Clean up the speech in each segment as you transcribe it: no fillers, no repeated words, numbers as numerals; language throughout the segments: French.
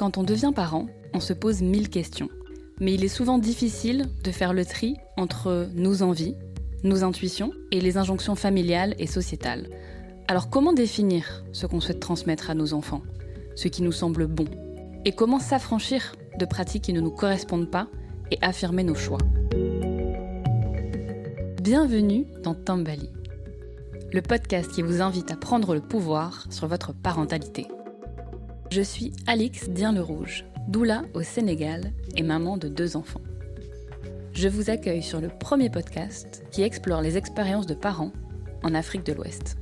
Quand on devient parent, on se pose 1000 questions. Mais il est souvent difficile de faire le tri entre nos envies, nos intuitions et les injonctions familiales et sociétales. Alors comment définir ce qu'on souhaite transmettre à nos enfants, ce qui nous semble bon? Et comment s'affranchir de pratiques qui ne nous correspondent pas et affirmer nos choix? Bienvenue dans Tambali, le podcast qui vous invite à prendre le pouvoir sur votre parentalité. Je suis Alix Dien-Le-Rouge, doula au Sénégal et maman de 2 enfants. Je vous accueille sur le premier podcast qui explore les expériences de parents en Afrique de l'Ouest.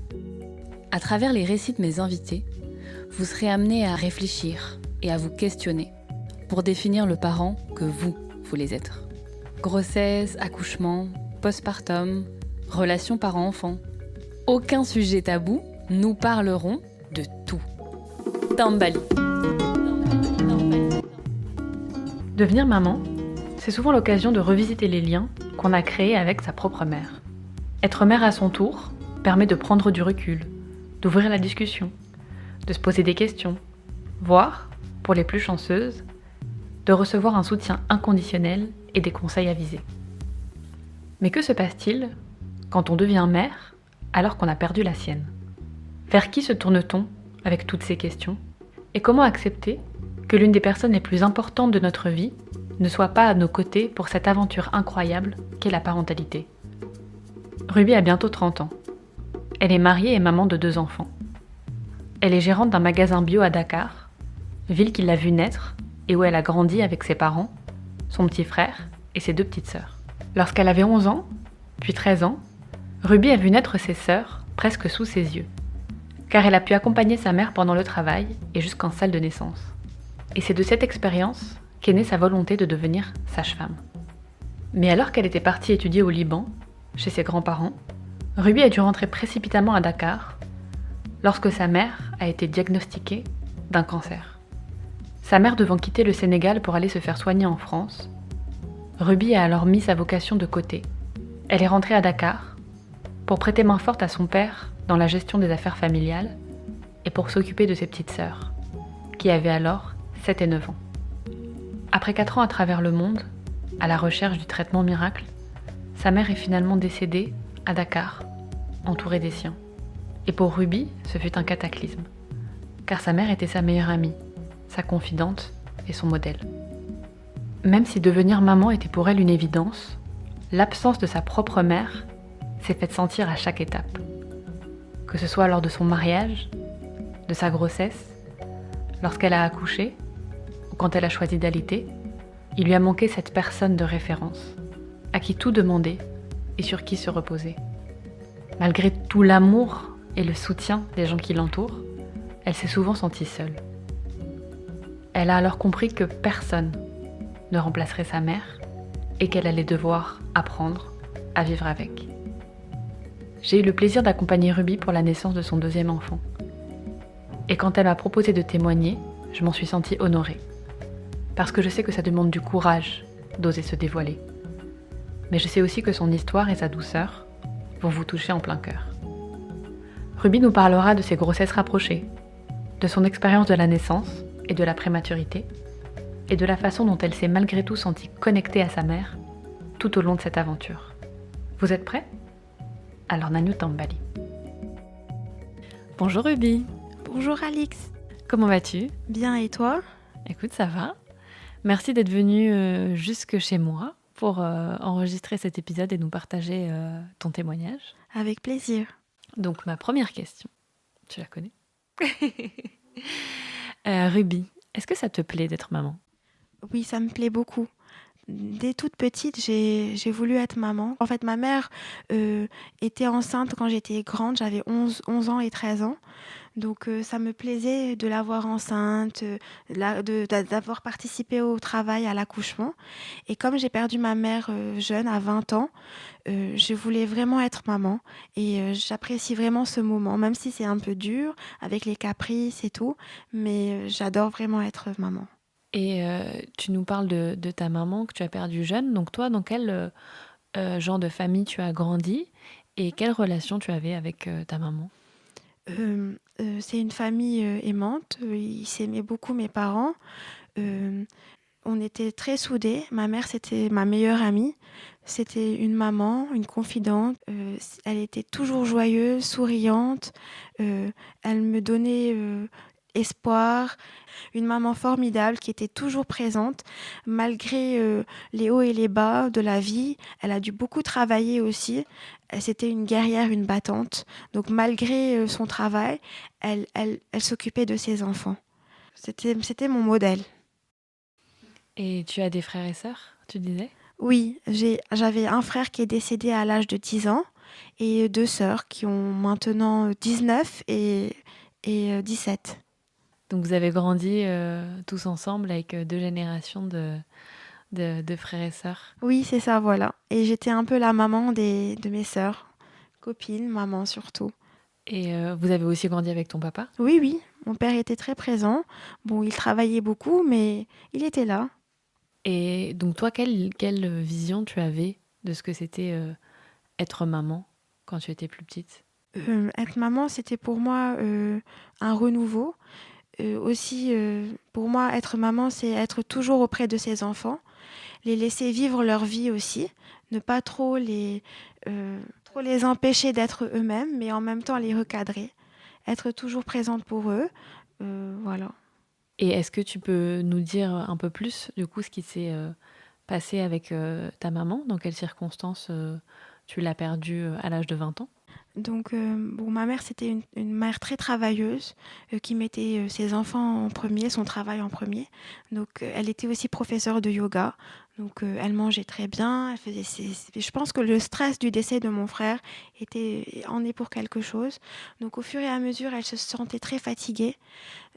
À travers les récits de mes invités, vous serez amenés à réfléchir et à vous questionner pour définir le parent que vous voulez être. Grossesse, accouchement, postpartum, relations parents-enfants. Aucun sujet tabou, nous parlerons de tout. Tambali. Devenir maman, c'est souvent l'occasion de revisiter les liens qu'on a créés avec sa propre mère. Être mère à son tour permet de prendre du recul, d'ouvrir la discussion, de se poser des questions, voire, pour les plus chanceuses, de recevoir un soutien inconditionnel et des conseils avisés. Mais que se passe-t-il quand on devient mère alors qu'on a perdu la sienne? Vers qui se tourne-t-on avec toutes ces questions? Et comment accepter que l'une des personnes les plus importantes de notre vie ne soit pas à nos côtés pour cette aventure incroyable qu'est la parentalité? Ruby a bientôt 30 ans. Elle est mariée et maman de 2 enfants. Elle est gérante d'un magasin bio à Dakar, ville qui l'a vue naître et où elle a grandi avec ses parents, son petit frère et ses 2 petites sœurs. Lorsqu'elle avait 11 ans, puis 13 ans, Ruby a vu naître ses sœurs presque sous ses yeux, car elle a pu accompagner sa mère pendant le travail et jusqu'en salle de naissance. Et c'est de cette expérience qu'est née sa volonté de devenir sage-femme. Mais alors qu'elle était partie étudier au Liban, chez ses grands-parents, Ruby a dû rentrer précipitamment à Dakar lorsque sa mère a été diagnostiquée d'un cancer. Sa mère devant quitter le Sénégal pour aller se faire soigner en France, Ruby a alors mis sa vocation de côté. Elle est rentrée à Dakar pour prêter main forte à son père dans la gestion des affaires familiales et pour s'occuper de ses petites sœurs, qui avaient alors 7 et 9 ans. Après 4 ans à travers le monde, à la recherche du traitement miracle, sa mère est finalement décédée à Dakar, entourée des siens. Et pour Ruby, ce fut un cataclysme, car sa mère était sa meilleure amie, sa confidente et son modèle. Même si devenir maman était pour elle une évidence, l'absence de sa propre mère s'est faite sentir à chaque étape. Que ce soit lors de son mariage, de sa grossesse, lorsqu'elle a accouché, ou quand elle a choisi d'allaiter, il lui a manqué cette personne de référence, à qui tout demander et sur qui se reposer. Malgré tout l'amour et le soutien des gens qui l'entourent, elle s'est souvent sentie seule. Elle a alors compris que personne ne remplacerait sa mère et qu'elle allait devoir apprendre à vivre avec. J'ai eu le plaisir d'accompagner Ruby pour la naissance de son 2e enfant. Et quand elle m'a proposé de témoigner, je m'en suis sentie honorée. Parce que je sais que ça demande du courage d'oser se dévoiler. Mais je sais aussi que son histoire et sa douceur vont vous toucher en plein cœur. Ruby nous parlera de ses grossesses rapprochées, de son expérience de la naissance et de la prématurité, et de la façon dont elle s'est malgré tout sentie connectée à sa mère tout au long de cette aventure. Vous êtes prêts? Alors Nanu Tambali. Bonjour Ruby. Bonjour Alix. Comment vas-tu? Bien, et toi? Écoute, ça va. Merci d'être venue jusque chez moi pour enregistrer cet épisode et nous partager ton témoignage. Avec plaisir. Donc ma première question, tu la connais? Ruby, est-ce que ça te plaît d'être maman? Oui, ça me plaît beaucoup. Dès toute petite, j'ai voulu être maman. En fait, ma mère était enceinte quand j'étais grande. J'avais 11 ans et 13 ans. Donc, ça me plaisait de la voir enceinte, d'avoir participé au travail, à l'accouchement. Et comme j'ai perdu ma mère jeune, à 20 ans, je voulais vraiment être maman. Et j'apprécie vraiment ce moment, même si c'est un peu dur, avec les caprices et tout. Mais j'adore vraiment être maman. Et tu nous parles de ta maman que tu as perdue jeune. Donc toi, dans quel genre de famille tu as grandi et quelle relation tu avais avec ta maman? C'est une famille aimante. Ils s'aimaient beaucoup, mes parents. Euh, on était très soudés. Ma mère, c'était ma meilleure amie. C'était une maman, une confidente. Elle était toujours joyeuse, souriante. Euh, Elle me donnait espoir. Une maman formidable qui était toujours présente malgré les hauts et les bas de la vie. Elle a dû beaucoup travailler aussi. C'était une guerrière, une battante. Donc malgré son travail, elle s'occupait de ses enfants. C'était mon modèle. Et tu as des frères et sœurs, tu disais? Oui, j'avais un frère qui est décédé à l'âge de 10 ans et deux sœurs qui ont maintenant 19 et 17. Donc vous avez grandi tous ensemble avec deux générations de frères et sœurs. Oui, c'est ça, voilà. Et j'étais un peu la maman de mes sœurs, copine, maman surtout. Et vous avez aussi grandi avec ton papa? Oui, oui, mon père était très présent. Bon, il travaillait beaucoup, mais il était là. Et donc toi, quelle vision tu avais de ce que c'était être maman quand tu étais plus petite? Être maman, c'était pour moi un renouveau. Aussi, pour moi, être maman, c'est être toujours auprès de ses enfants, les laisser vivre leur vie aussi, ne pas trop les empêcher d'être eux-mêmes, mais en même temps les recadrer, être toujours présente pour eux. Voilà. Et est-ce que tu peux nous dire un peu plus, du coup, ce qui s'est passé avec ta maman? Dans quelles circonstances tu l'as perdue à l'âge de 20 ans? Donc, bon, ma mère, c'était une mère très travailleuse qui mettait ses enfants en premier, son travail en premier. Donc, elle était aussi professeure de yoga. Donc, elle mangeait très bien. Elle faisait Je pense que le stress du décès de mon frère en est pour quelque chose. Donc, au fur et à mesure, elle se sentait très fatiguée.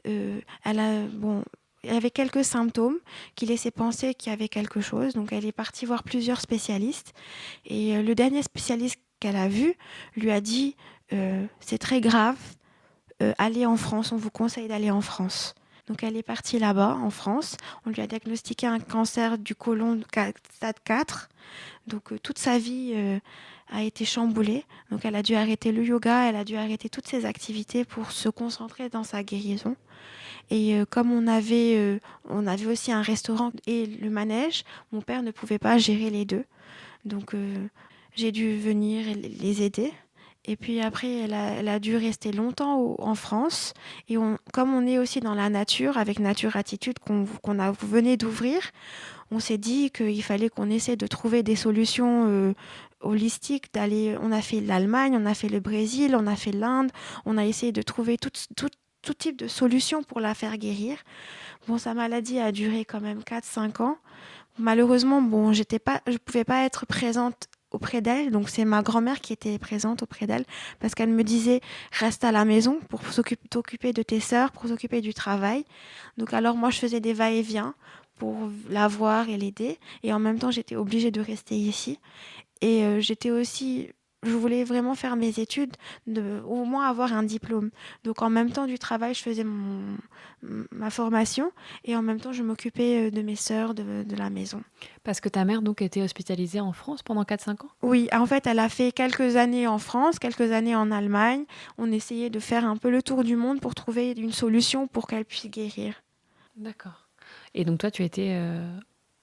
Bon, il y avait quelques symptômes qui laissaient penser qu'il y avait quelque chose. Donc, elle est partie voir plusieurs spécialistes. Et le dernier spécialiste qu'elle a vu lui a dit c'est très grave, allez en France, on vous conseille d'aller en France. Donc elle est partie là-bas, en France. On lui a diagnostiqué un cancer du côlon stade 4. Donc toute sa vie a été chamboulée. Donc elle a dû arrêter le yoga, elle a dû arrêter toutes ses activités pour se concentrer dans sa guérison. Et comme on avait aussi un restaurant et le manège, mon père ne pouvait pas gérer les deux. Donc j'ai dû venir les aider. Et puis après, elle a dû rester longtemps en France. Et comme on est aussi dans la nature, avec Nature Attitude vous venez d'ouvrir, on s'est dit qu'il fallait qu'on essaie de trouver des solutions holistiques. On a fait l'Allemagne, on a fait le Brésil, on a fait l'Inde. On a essayé de trouver tout type de solutions pour la faire guérir. Bon, sa maladie a duré quand même 4-5 ans. Malheureusement, bon, je pouvais pas être présente auprès d'elle, donc c'est ma grand-mère qui était présente auprès d'elle parce qu'elle me disait reste à la maison pour t'occuper de tes sœurs, pour t'occuper du travail. Donc alors moi je faisais des va-et-vient pour la voir et l'aider et en même temps j'étais obligée de rester ici et je voulais vraiment faire mes études, au moins avoir un diplôme. Donc en même temps du travail, je faisais ma formation et en même temps, je m'occupais de mes sœurs, de la maison. Parce que ta mère donc était hospitalisée en France pendant 4-5 ans? Oui, en fait, elle a fait quelques années en France, quelques années en Allemagne. On essayait de faire un peu le tour du monde pour trouver une solution pour qu'elle puisse guérir. D'accord. Et donc toi, tu étais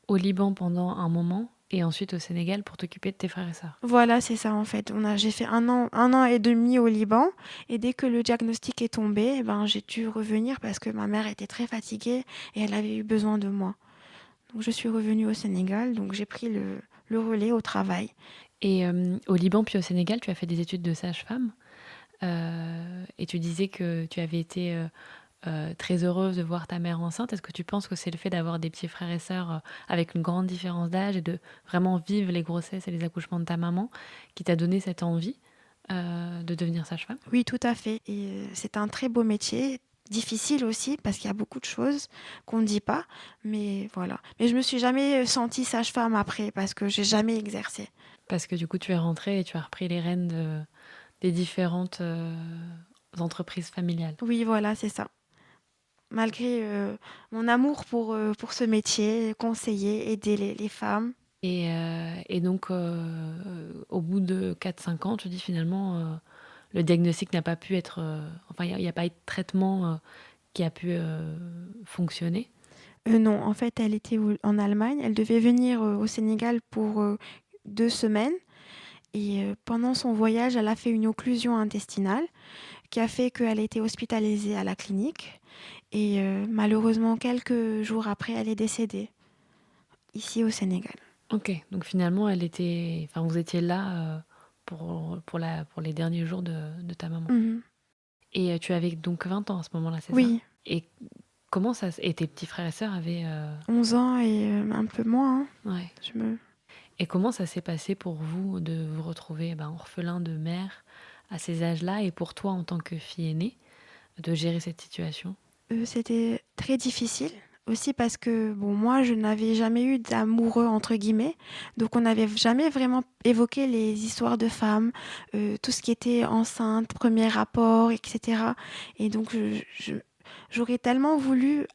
au Liban pendant un moment et ensuite au Sénégal pour t'occuper de tes frères et sœurs. Voilà, c'est ça en fait. J'ai fait un an et demi au Liban et dès que le diagnostic est tombé, j'ai dû revenir parce que ma mère était très fatiguée et elle avait eu besoin de moi. Donc je suis revenue au Sénégal, donc j'ai pris le relais au travail. Et au Liban puis au Sénégal, tu as fait des études de sage-femme et tu disais que tu avais été très heureuse de voir ta mère enceinte. Est-ce que tu penses que c'est le fait d'avoir des petits frères et sœurs avec une grande différence d'âge et de vraiment vivre les grossesses et les accouchements de ta maman qui t'a donné cette envie de devenir sage-femme? Oui, tout à fait. Et c'est un très beau métier, difficile aussi parce qu'il y a beaucoup de choses qu'on ne dit pas. Mais voilà. Mais je me suis jamais sentie sage-femme après parce que j'ai jamais exercé. Parce que du coup, tu es rentrée et tu as repris les rênes des différentes entreprises familiales. Oui, voilà, c'est ça. Malgré mon amour pour ce métier, conseiller, aider les femmes. Et donc, au bout de 4-5 ans, tu dis finalement, le diagnostic n'a pas pu être... enfin, il n'y a pas eu de traitement qui a pu fonctionner? Non, en fait, elle était en Allemagne. Elle devait venir au Sénégal pour 2 semaines. Et pendant son voyage, elle a fait une occlusion intestinale qui a fait qu'elle a été hospitalisée à la clinique. Et malheureusement, quelques jours après, elle est décédée ici au Sénégal. Ok, donc finalement, enfin, vous étiez là pour les derniers jours de ta maman. Mhm. Et tu avais donc 20 ans à ce moment-là, c'est ça? Oui, Et et tes petits frères et sœurs avaient... 11 ans et un peu moins. Hein. Ouais. Je me... Et comment ça s'est passé pour vous de vous retrouver orphelin de mère à ces âges-là, et pour toi en tant que fille aînée, de gérer cette situation? C'était très difficile aussi parce que bon, moi, je n'avais jamais eu d'amoureux entre guillemets, donc on n'avait jamais vraiment évoqué les histoires de femmes, tout ce qui était enceinte, premier rapport, etc. Et donc j'aurais tellement voulu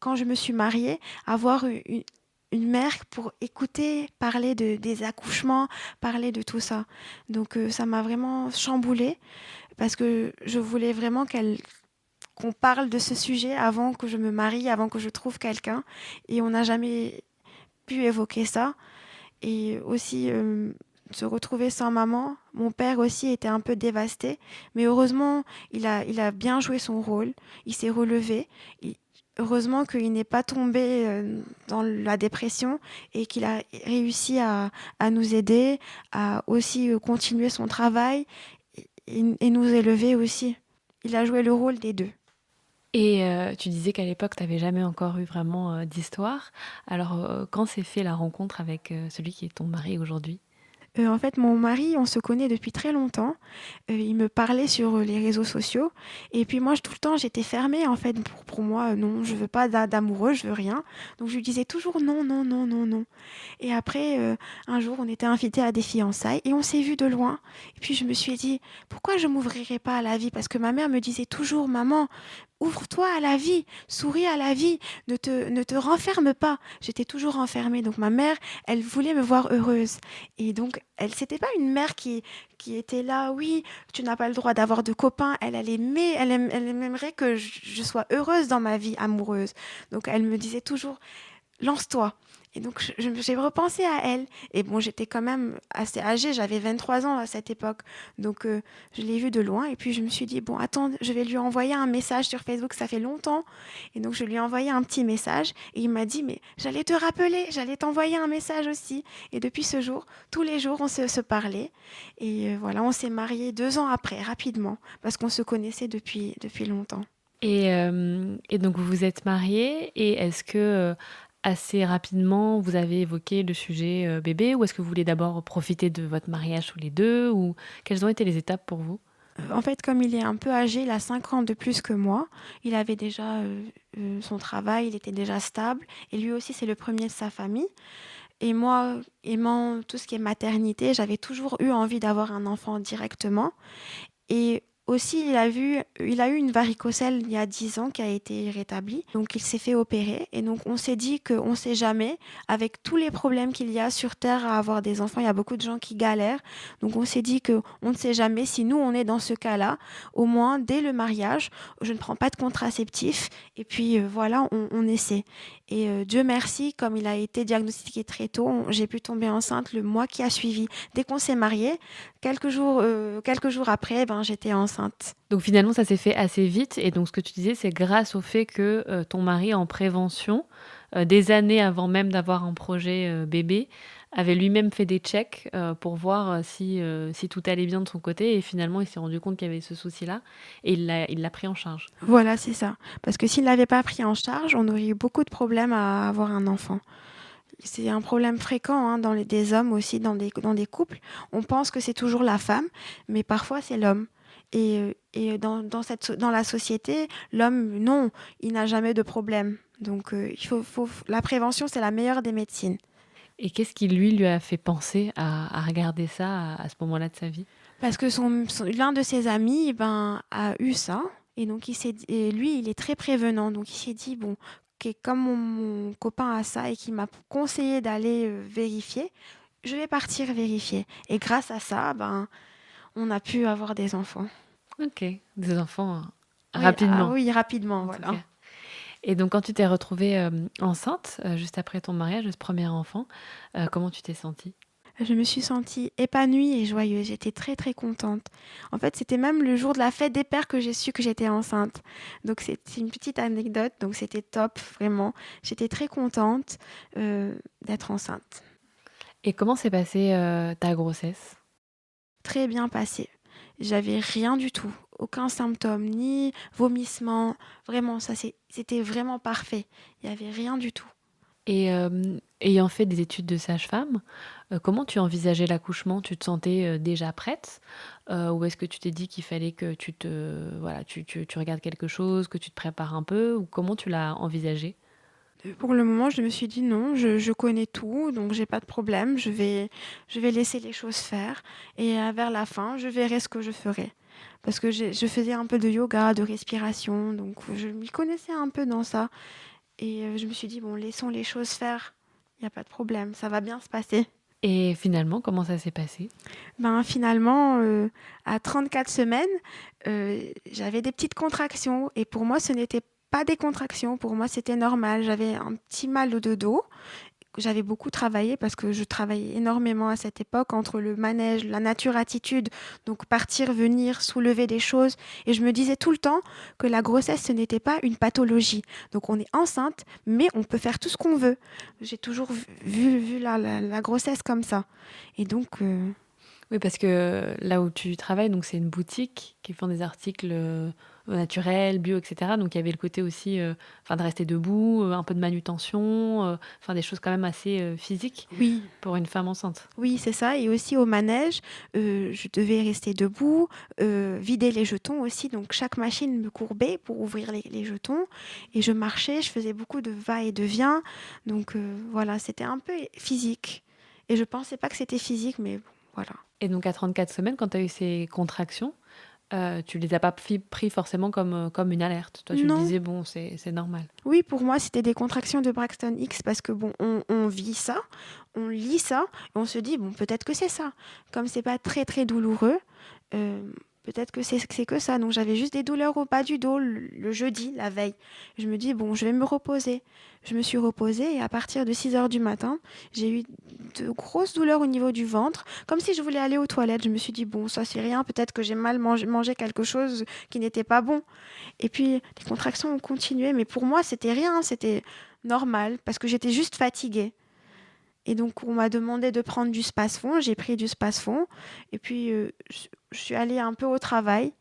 quand je me suis mariée, avoir une mère pour écouter parler des accouchements, parler de tout ça. Donc ça m'a vraiment chamboulée parce que je voulais vraiment qu'on parle de ce sujet avant que je me marie, avant que je trouve quelqu'un. Et on n'a jamais pu évoquer ça. Et aussi, se retrouver sans maman. Mon père aussi était un peu dévasté. Mais heureusement, il a bien joué son rôle. Il s'est relevé. Heureusement qu'il n'est pas tombé dans la dépression et qu'il a réussi à nous aider, à aussi continuer son travail et nous élever aussi. Il a joué le rôle des deux. Et tu disais qu'à l'époque, tu n'avais jamais encore eu vraiment d'histoire. Alors, quand s'est fait la rencontre avec celui qui est ton mari aujourd'hui? En fait, mon mari, on se connaît depuis très longtemps. Il me parlait sur les réseaux sociaux. Et puis moi, tout le temps, j'étais fermée. En fait, pour moi, non, je veux pas d'amoureux, je veux rien. Donc je lui disais toujours non, non, non, non, non. Et après, un jour, on était invités à des fiançailles et on s'est vus de loin. Et puis je me suis dit, pourquoi je m'ouvrirais pas à la vie? Parce que ma mère me disait toujours, maman, ouvre-toi à la vie, souris à la vie, ne te renferme pas. J'étais toujours renfermée. Donc ma mère, elle voulait me voir heureuse. Et donc, c'était pas une mère qui était là, oui, tu n'as pas le droit d'avoir de copains. Elle aimait, elle aimerait que je sois heureuse dans ma vie amoureuse. Donc elle me disait toujours, lance-toi. Et donc, j'ai repensé à elle. Et bon, j'étais quand même assez âgée, j'avais 23 ans à cette époque. Donc, je l'ai vue de loin. Et puis, je me suis dit, bon, attends, je vais lui envoyer un message sur Facebook, ça fait longtemps. Et donc, je lui ai envoyé un petit message. Et il m'a dit, mais j'allais te rappeler, j'allais t'envoyer un message aussi. Et depuis ce jour, tous les jours, on se parlait. Et voilà, on s'est mariés 2 ans après, rapidement, parce qu'on se connaissait depuis longtemps. Et donc, vous vous êtes mariés, et est-ce que assez rapidement, vous avez évoqué le sujet bébé, ou est-ce que vous voulez d'abord profiter de votre mariage tous les deux, ou quelles ont été les étapes pour vous? En fait, comme il est un peu âgé, il a 5 ans de plus que moi, il avait déjà son travail, il était déjà stable, et lui aussi, c'est le premier de sa famille. Et moi, aimant tout ce qui est maternité, j'avais toujours eu envie d'avoir un enfant directement. Et aussi, il a eu une varicocèle il y a 10 ans qui a été rétablie. Donc, il s'est fait opérer. Et donc, on s'est dit qu'on ne sait jamais, avec tous les problèmes qu'il y a sur Terre à avoir des enfants, il y a beaucoup de gens qui galèrent. Donc, on s'est dit qu'on ne sait jamais si nous, on est dans ce cas-là. Au moins, dès le mariage, je ne prends pas de contraceptif. Et puis, voilà, on essaie. Et Dieu merci, comme il a été diagnostiqué très tôt, j'ai pu tomber enceinte le mois qui a suivi. Dès qu'on s'est mariés, quelques jours après, j'étais enceinte. Donc finalement, ça s'est fait assez vite. Et donc ce que tu disais, c'est grâce au fait que ton mari en prévention, des années avant même d'avoir un projet bébé, avait lui-même fait des checks pour voir si tout allait bien de son côté. Et finalement, il s'est rendu compte qu'il y avait ce souci-là, et il l'a pris en charge. Voilà, c'est ça. Parce que s'il ne l'avait pas pris en charge, on aurait eu beaucoup de problèmes à avoir un enfant. C'est un problème fréquent dans des hommes aussi, dans des couples. On pense que c'est toujours la femme, mais parfois c'est l'homme. Et dans la société, l'homme, non, il n'a jamais de problème. Donc la prévention, c'est la meilleure des médecines. Et qu'est-ce qui lui a fait penser à regarder ça à ce moment-là de sa vie? Parce que l'un de ses amis a eu ça. Et donc, lui, il est très prévenant. Donc, il s'est dit, bon, comme mon copain a ça et qu'il m'a conseillé d'aller vérifier, je vais partir vérifier. Et grâce à ça, on a pu avoir des enfants. Ok, des enfants Oui, rapidement. oui, rapidement, En voilà. tout cas. Et donc, quand tu t'es retrouvée enceinte, juste après ton mariage, de ce premier enfant, comment tu t'es sentie? Je me suis sentie épanouie et joyeuse. J'étais très très contente. En fait, c'était même le jour de la fête des pères que j'ai su que j'étais enceinte. Donc c'est une petite anecdote. Donc c'était top, vraiment. J'étais très contente d'être enceinte. Et comment s'est passée ta grossesse? Très bien passée. J'avais rien du tout, aucun symptôme, ni vomissement. Vraiment, c'était vraiment parfait. Il n'y avait rien du tout. Et ayant fait des études de sage-femme, comment tu envisageais l'accouchement? Tu te sentais déjà prête? Ou est-ce que tu t'es dit qu'il fallait que voilà, tu regardes quelque chose, que tu te prépares un peu? Ou comment tu l'as envisagé? Pour le moment, je me suis dit non, je connais tout, donc j'ai pas de problème. Je vais laisser les choses faire. Et vers la fin, je verrai ce que je ferai. Parce que je faisais un peu de yoga, de respiration, donc je m'y connaissais un peu dans ça. Et je me suis dit, bon, laissons les choses faire. Il n'y a pas de problème, ça va bien se passer. Et finalement, comment ça s'est passé? Ben, finalement, à 34 semaines, j'avais des petites contractions. Et pour moi, ce n'était pas des contractions. Pour moi, c'était normal. J'avais un petit mal de dos. J'avais beaucoup travaillé parce que je travaillais énormément à cette époque entre le manège, la nature attitude, donc partir, venir, soulever des choses. Et je me disais tout le temps que la grossesse, ce n'était pas une pathologie. Donc on est enceinte, mais on peut faire tout ce qu'on veut. J'ai toujours vu la grossesse comme ça. Et donc, Oui, parce que là où tu travailles, donc c'est une boutique qui font des articles naturels, bio, etc. Donc il y avait le côté aussi, enfin de rester debout, un peu de manutention, enfin des choses quand même assez physiques oui, pour une femme enceinte. oui, c'est ça. Et aussi au manège, je devais rester debout, vider les jetons aussi. Donc chaque machine me courbait pour ouvrir les jetons. Et je marchais, je faisais beaucoup de va-et-vient. Donc voilà, c'était un peu physique. Et je pensais pas que c'était physique, mais bon, voilà. Et donc à 34 semaines, quand tu as eu ces contractions, tu les as pas pris forcément comme une alerte. Toi, tu te Non, disais, bon, c'est normal. oui, pour moi, c'était des contractions de Braxton Hicks parce que bon, on vit ça, on lit ça, et on se dit, bon, peut-être que c'est ça. Comme c'est pas très très douloureux, euh, peut-être que c'est que ça. Donc j'avais juste des douleurs au bas du dos le jeudi, la veille. Je me dis, bon, je vais me reposer. Je me suis reposée et à partir de 6 heures du matin, j'ai eu de grosses douleurs au niveau du ventre, comme si je voulais aller aux toilettes. Je me suis dit, bon, ça c'est rien, peut-être que j'ai mal mangé quelque chose qui n'était pas bon. Et puis, les contractions ont continué, mais pour moi, c'était rien, c'était normal, parce que j'étais juste fatiguée. Et donc, on m'a demandé de prendre du Spasfon, j'ai pris du Spasfon, et puis je suis allée un peu au travail,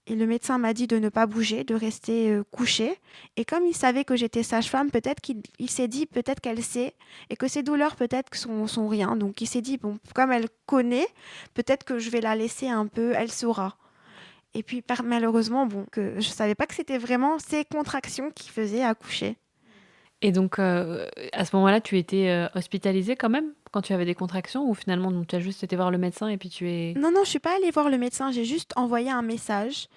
et le médecin m'a dit de ne pas bouger, de rester couchée. Et comme il savait que j'étais sage-femme, peut-être qu'il s'est dit, peut-être qu'elle sait, et que ces douleurs peut-être sont rien. Donc, il s'est dit, bon, comme elle connaît, peut-être que je vais la laisser un peu, elle saura. Et puis malheureusement, bon, que je savais pas que c'était vraiment ces contractions qui faisaient accoucher. Et donc, à ce moment-là, tu étais hospitalisée quand même quand tu avais des contractions ou finalement donc, tu as juste été voir le médecin et puis tu es... Non, non, je suis pas allée voir le médecin. J'ai juste envoyé un message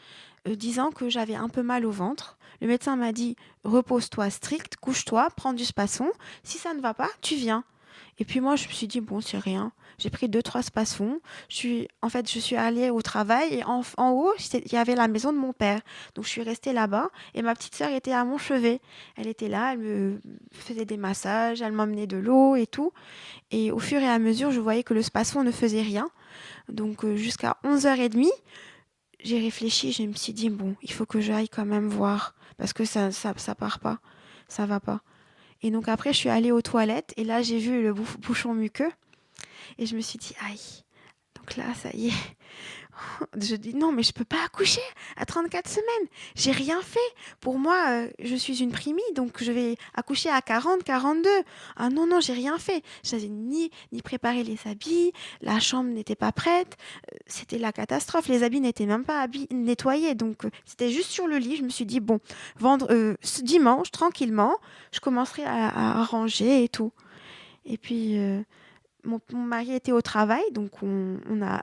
disant que j'avais un peu mal au ventre. Le médecin m'a dit repose-toi strict, couche-toi, prends du Spasfon. Si ça ne va pas, tu viens. Et puis moi, je me suis dit, bon, c'est rien. J'ai pris 2, 3 Spasfon. Je suis allée au travail et en haut, il y avait la maison de mon père. Donc je suis restée là-bas et ma petite sœur était à mon chevet. Elle était là, elle me faisait des massages, elle m'emmenait de l'eau et tout. Et au fur et à mesure, je voyais que le Spasfon ne faisait rien. Donc jusqu'à 11h30, j'ai réfléchi, je me suis dit, bon, il faut que j'aille quand même voir. Parce que ça part pas, ça va pas. Et donc après, je suis allée aux toilettes et là, j'ai vu le bouchon muqueux et je me suis dit, aïe, donc là, ça y est. Je dis, non, mais je peux pas accoucher à 34 semaines. J'ai rien fait. Pour moi, je suis une primie, donc je vais accoucher à 40, 42. Ah non, non, j'ai rien fait. Je n'avais ni préparé les habits, la chambre n'était pas prête. C'était la catastrophe. Les habits n'étaient même pas nettoyés, donc c'était juste sur le lit. Je me suis dit, bon, ce dimanche, tranquillement, je commencerai à ranger et tout. Et puis, mon mari était au travail, donc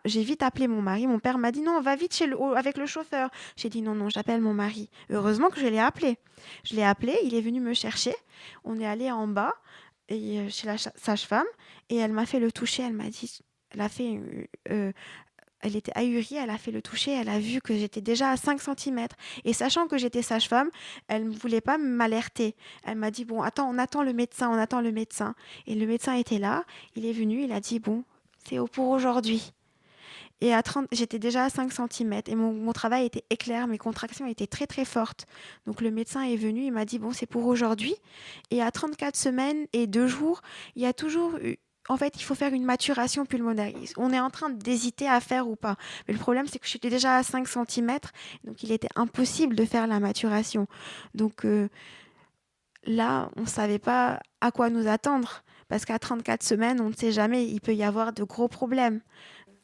j'ai vite appelé mon mari. Mon père m'a dit non, va vite avec le chauffeur. J'ai dit non, non, j'appelle mon mari. Heureusement que je l'ai appelé. Je l'ai appelé, il est venu me chercher. On est allé en bas chez la sage-femme et elle m'a fait le toucher. Elle m'a dit, elle a fait, elle était ahurie, elle a fait le toucher, elle a vu que j'étais déjà à 5 centimètres. Et sachant que j'étais sage-femme, elle ne voulait pas m'alerter. Elle m'a dit, bon, attends, on attend le médecin, on attend le médecin. Et le médecin était là, il est venu, il a dit, bon, c'est pour aujourd'hui. Et à 30, j'étais déjà à 5 centimètres et mon travail était éclair, mes contractions étaient très très fortes. Donc le médecin est venu, il m'a dit, bon, c'est pour aujourd'hui. Et à 34 semaines et 2 jours, il y a toujours eu... En fait, il faut faire une maturation pulmonaire. On est en train d'hésiter à faire ou pas. Mais le problème, c'est que j'étais déjà à 5 centimètres, donc il était impossible de faire la maturation. Donc là, on ne savait pas à quoi nous attendre. Parce qu'à 34 semaines, on ne sait jamais, il peut y avoir de gros problèmes.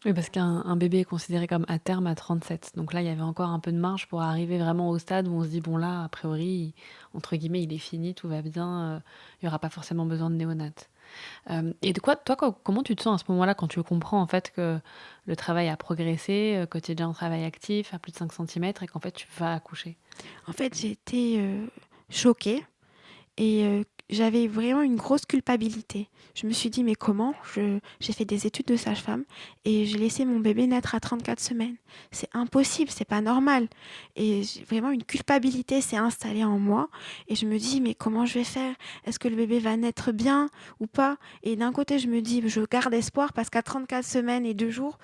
Oui, parce qu'un bébé est considéré comme à terme à 37. Donc là, il y avait encore un peu de marge pour arriver vraiment au stade où on se dit, bon là, a priori, entre guillemets, il est fini, tout va bien, il n'y aura pas forcément besoin de néonate. Et de quoi, toi, comment tu te sens à ce moment-là quand tu comprends en fait que le travail a progressé, que tu es déjà en travail actif à plus de 5 centimètres et qu'en fait tu vas accoucher? En fait, j'ai été choquée et j'avais vraiment une grosse culpabilité. Je me suis dit, mais comment j'ai fait des études de sage-femme et j'ai laissé mon bébé naître à 34 semaines. C'est impossible, c'est pas normal. Et vraiment une culpabilité s'est installée en moi et je me dis, mais comment je vais faire? Est-ce que le bébé va naître bien ou pas? Et d'un côté, je me dis, je garde espoir parce qu'à 34 semaines et 2 jours,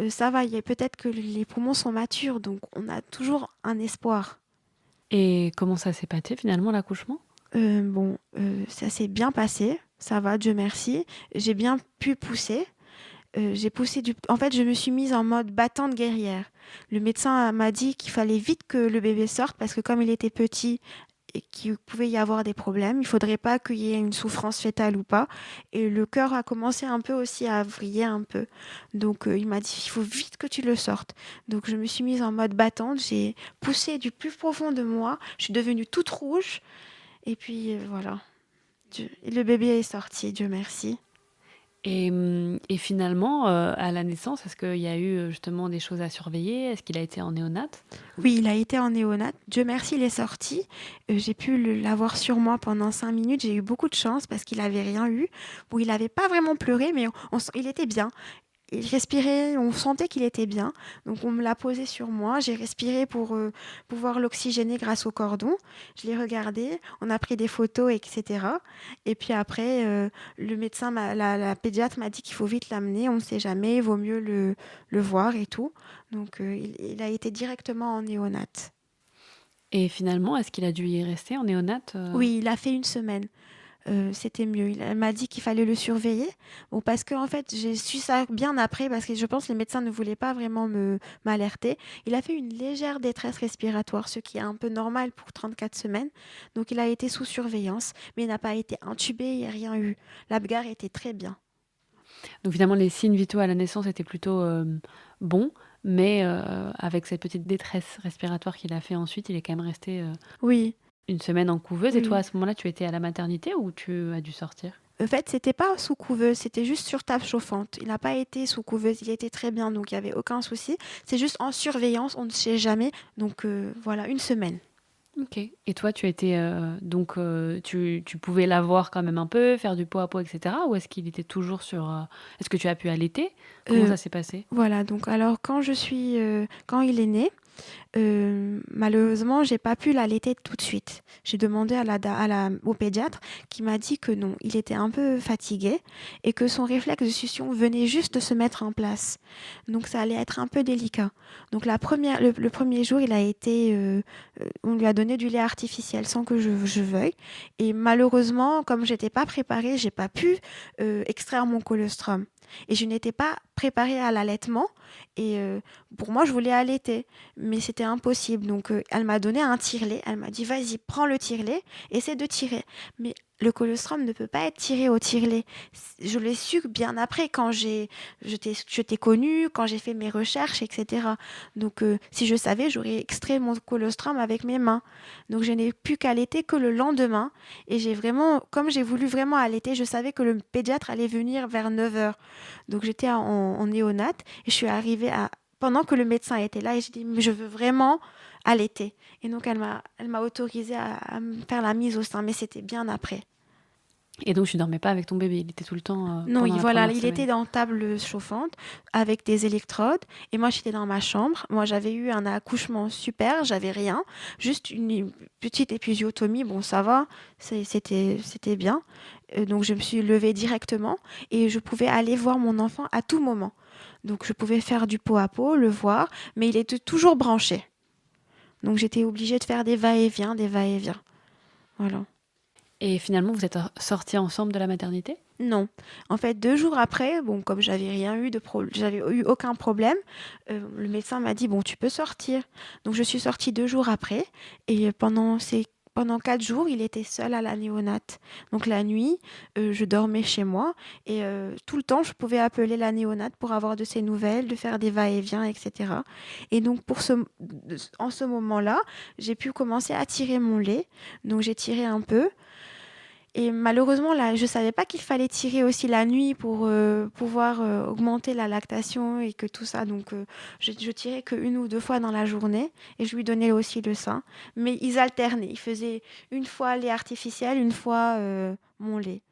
ça va, il y a peut-être que les poumons sont matures, donc on a toujours un espoir. Et comment ça s'est passé finalement l'accouchement? Ça s'est bien passé, ça va, Dieu merci. J'ai bien pu pousser. J'ai poussé En fait, je me suis mise en mode battante guerrière. Le médecin m'a dit qu'il fallait vite que le bébé sorte parce que comme il était petit et qu'il pouvait y avoir des problèmes, il faudrait pas qu'il y ait une souffrance fétale ou pas. Et le cœur a commencé un peu aussi à vriller un peu. Donc il m'a dit, il faut vite que tu le sortes. Donc je me suis mise en mode battante, j'ai poussé du plus profond de moi, je suis devenue toute rouge. Et puis voilà, le bébé est sorti, Dieu merci. Et finalement, à la naissance, est-ce qu'il y a eu justement des choses à surveiller? Est-ce qu'il a été en néonate? Oui, il a été en néonate. Dieu merci, il est sorti. J'ai pu l'avoir sur moi pendant 5 minutes. J'ai eu beaucoup de chance parce qu'il n'avait rien eu. Bon, il n'avait pas vraiment pleuré, mais il était bien. Il respirait, on sentait qu'il était bien. Donc on me l'a posé sur moi. J'ai respiré pour pouvoir l'oxygéner grâce au cordon. Je l'ai regardé, on a pris des photos, etc. Et puis après, le médecin, la pédiatre m'a dit qu'il faut vite l'amener. On ne sait jamais, il vaut mieux le voir et tout. Donc il a été directement en néonate. Et finalement, est-ce qu'il a dû y rester en néonate? Oui, il a fait 1 semaine. C'était mieux. Elle m'a dit qu'il fallait le surveiller. Bon, parce que en fait, j'ai su ça bien après, parce que je pense que les médecins ne voulaient pas vraiment m'alerter. Il a fait une légère détresse respiratoire, ce qui est un peu normal pour 34 semaines. Donc, il a été sous surveillance, mais il n'a pas été intubé, il n'y a rien eu. L'Apgar était très bien. Donc finalement, les signes vitaux à la naissance étaient plutôt bons, mais avec cette petite détresse respiratoire qu'il a fait ensuite, il est quand même resté Oui, 1 semaine en couveuse. Et toi, oui. à ce moment-là, tu étais à la maternité ou tu as dû sortir? En fait, c'était pas sous couveuse, c'était juste sur table chauffante. Il n'a pas été sous couveuse, il était très bien, donc il n'y avait aucun souci. C'est juste en surveillance, on ne sait jamais. Donc voilà, 1 semaine. Ok. Et toi, tu étais donc tu pouvais l'avoir quand même un peu, faire du pot à pot, etc. Ou est-ce qu'il était toujours sur est-ce que tu as pu allaiter? Comment Euh, ça s'est passé? Voilà, donc alors quand il est né, malheureusement, j'ai pas pu l'allaiter tout de suite. J'ai demandé au pédiatre qui m'a dit que non, il était un peu fatigué et que son réflexe de succion venait juste de se mettre en place. Donc ça allait être un peu délicat. Donc le premier jour, on lui a donné du lait artificiel sans que je veuille. Et malheureusement, comme j'étais pas préparée, j'ai pas pu extraire mon colostrum. Et je n'étais pas préparée à l'allaitement. Et pour moi, je voulais allaiter, mais c'était impossible. Donc, elle m'a donné un tire-lait. Elle m'a dit, vas-y, prends le tire-lait, essaie de tirer. Mais le colostrum ne peut pas être tiré au tire-lait. Je l'ai su bien après, quand je t'ai connue, quand j'ai fait mes recherches, etc. Donc, si je savais, j'aurais extrait mon colostrum avec mes mains. Donc, je n'ai pu qu'allaiter que le lendemain. Et comme j'ai voulu vraiment allaiter, je savais que le pédiatre allait venir vers 9h. Donc, j'étais en néonate et je suis arrivée pendant que le médecin était là et j'ai dit, mais je veux vraiment allaiter. Et donc, elle m'a autorisée à me faire la mise au sein, mais c'était bien après. Et donc, tu dormais pas avec ton bébé, il était tout le temps Non, pendant la voilà, première il était semaine. dans table chauffante avec des électrodes et moi j'étais dans ma chambre. Moi j'avais eu un accouchement super, j'avais rien, juste une petite épisiotomie, bon ça va, c'était bien. Donc je me suis levée directement et je pouvais aller voir mon enfant à tout moment. Donc je pouvais faire du pot à pot, le voir, mais il était toujours branché. Donc j'étais obligée de faire des va-et-vient, des va-et-vient. Voilà. Et finalement, vous êtes sortis ensemble de la maternité? Non. En fait, 2 jours après, bon, comme j'avais eu aucun problème, le médecin m'a dit: «Bon, tu peux sortir». Donc je suis sortie 2 jours après et pendant 4 jours, il était seul à la néonate. Donc la nuit, je dormais chez moi et tout le temps, je pouvais appeler la néonate pour avoir de ses nouvelles, de faire des va-et-vient et cetera et donc en ce moment-là, j'ai pu commencer à tirer mon lait. Donc j'ai tiré un peu et malheureusement, là, je savais pas qu'il fallait tirer aussi la nuit pour pouvoir augmenter la lactation et que tout ça. Donc, je tirais qu'une ou deux fois dans la journée et je lui donnais aussi le sein. Mais ils alternaient. Ils faisaient une fois lait artificiel, une fois mon lait.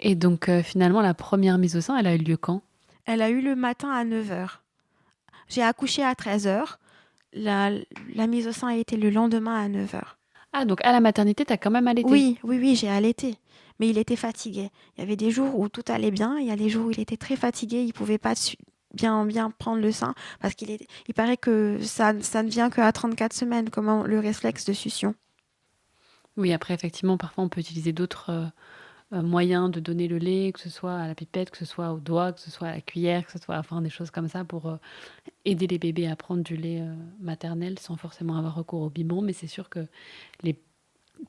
Et donc, finalement, la première mise au sein, elle a eu lieu quand? Elle a eu le matin à 9 heures. J'ai accouché à 13 heures. La, la mise au sein a été le lendemain à 9 heures. Ah, donc à la maternité, t'as quand même allaité? Oui, oui, oui, j'ai allaité. Mais il était fatigué. Il y avait des jours où tout allait bien, il y a des jours où il était très fatigué, il pouvait pas bien prendre le sein parce il paraît que ça ne vient qu'à 34 semaines, comme le réflexe de succion. Oui, après, effectivement, parfois, on peut utiliser d'autres moyens de donner le lait, que ce soit à la pipette, que ce soit au doigt, que ce soit à la cuillère, que ce soit enfin, des choses comme ça pour aider les bébés à prendre du lait maternel sans forcément avoir recours au biberon. Mais c'est sûr que les...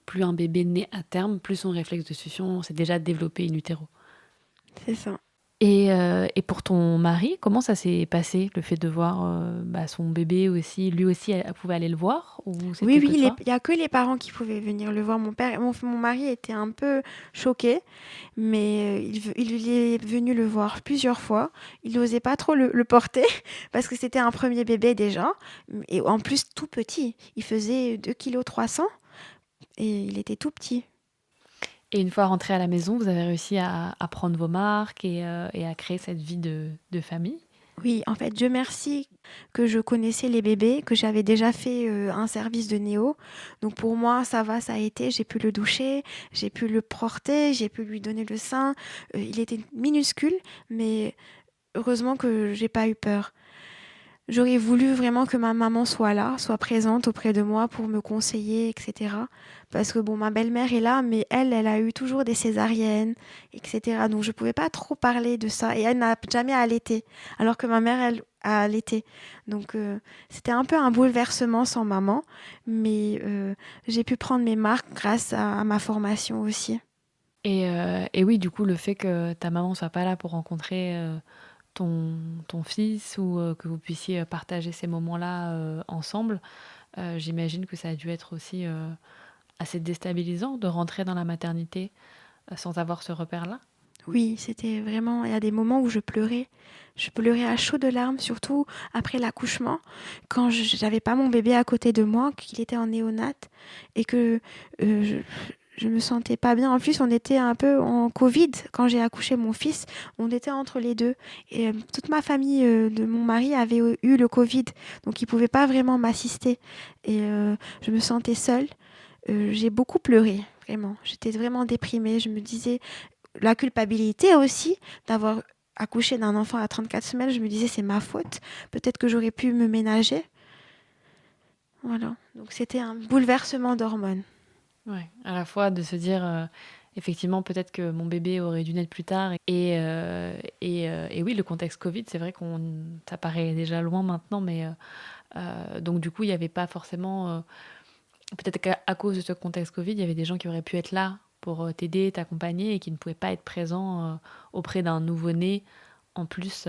plus un bébé naît à terme, plus son réflexe de succion s'est déjà développé in utero. C'est ça. Et pour ton mari, comment ça s'est passé, le fait de voir son bébé aussi? Lui aussi, elle pouvait aller le voir ou Oui, c'était que oui, toi? il y a que les parents qui pouvaient venir le voir. Mon mari était un peu choqué, mais il est venu le voir plusieurs fois. Il n'osait pas trop le porter parce que c'était un premier bébé déjà. Et en plus, tout petit. Il faisait 2,3 kg et il était tout petit. Et une fois rentré à la maison, vous avez réussi à prendre vos marques et à créer cette vie de famille? Oui, en fait, Dieu merci que je connaissais les bébés, que j'avais déjà fait un service de néo. Donc pour moi, ça va, ça a été. J'ai pu le doucher, j'ai pu le porter, j'ai pu lui donner le sein. Il était minuscule, mais heureusement que j'ai pas eu peur. J'aurais voulu vraiment que ma maman soit là, soit présente auprès de moi pour me conseiller, etc. Parce que bon, ma belle-mère est là, mais elle a eu toujours des césariennes, etc. Donc je pouvais pas trop parler de ça. Et elle n'a jamais allaité, alors que ma mère, elle, a allaité. Donc c'était un peu un bouleversement sans maman, mais j'ai pu prendre mes marques grâce à ma formation aussi. Et oui, du coup, le fait que ta maman soit pas là pour rencontrer ton fils ou que vous puissiez partager ces moments-là ensemble, j'imagine que ça a dû être aussi assez déstabilisant de rentrer dans la maternité sans avoir ce repère-là. Oui, c'était vraiment. Il y a des moments où je pleurais. Je pleurais à chaudes larmes, surtout après l'accouchement, quand j'avais pas mon bébé à côté de moi, qu'il était en néonate et que euh, je me sentais pas bien. En plus, on était un peu en Covid quand j'ai accouché mon fils. On était entre les deux et toute ma famille de mon mari avait eu le Covid, donc ils pouvaient pas vraiment m'assister et je me sentais seule. J'ai beaucoup pleuré, vraiment. J'étais vraiment déprimée. Je me disais la culpabilité aussi d'avoir accouché d'un enfant à 34 semaines, je me disais c'est ma faute, peut-être que j'aurais pu me ménager. Voilà, donc c'était un bouleversement d'hormones. Ouais, à la fois de se dire effectivement peut-être que mon bébé aurait dû naître plus tard et oui, le contexte Covid, c'est vrai qu'on ça paraît déjà loin maintenant, mais donc du coup il n'y avait pas forcément peut-être qu'à cause de ce contexte Covid, il y avait des gens qui auraient pu être là pour t'aider, t'accompagner et qui ne pouvaient pas être présents auprès d'un nouveau-né en plus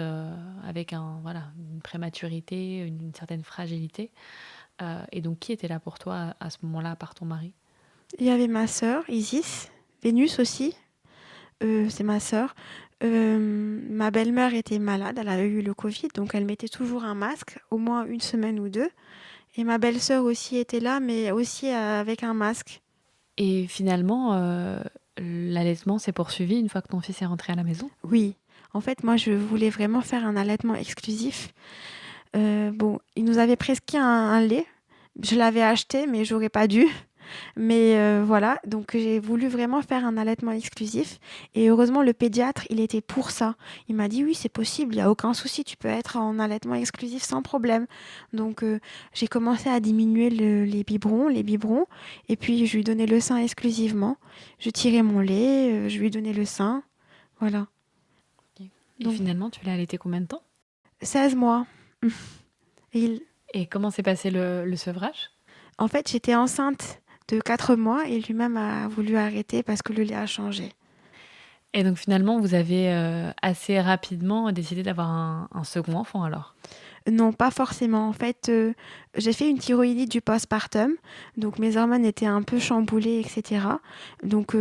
avec une prématurité, une certaine fragilité. Et donc qui était là pour toi à ce moment-là, à part ton mari? Il y avait ma sœur, Isis, Vénus aussi, c'est ma sœur. Ma belle-mère était malade, elle a eu le Covid, donc elle mettait toujours un masque, au moins une semaine ou deux. Et ma belle-sœur aussi était là, mais aussi avec un masque. Et finalement, l'allaitement s'est poursuivi une fois que ton fils est rentré à la maison? Oui, en fait, moi, je voulais vraiment faire un allaitement exclusif. Bon, il nous avait prescrit un lait. Je l'avais acheté, mais j'aurais pas dû. Mais voilà, donc j'ai voulu vraiment faire un allaitement exclusif. Et heureusement, le pédiatre, il était pour ça. Il m'a dit, oui, c'est possible, il n'y a aucun souci, tu peux être en allaitement exclusif sans problème. Donc j'ai commencé à diminuer les biberons, et puis je lui donnais le sein exclusivement. Je tirais mon lait, je lui donnais le sein. Voilà. Ok. Et Donc, finalement, tu l'as allaité combien de temps? 16 mois. Et Et comment s'est passé le sevrage? en fait, j'étais enceinte de 4 mois et lui-même a voulu arrêter parce que le lait a changé. Et donc finalement, vous avez assez rapidement décidé d'avoir un second enfant alors? Non, pas forcément. En fait, j'ai fait une thyroïdite du postpartum, donc mes hormones étaient un peu chamboulées, etc. Donc,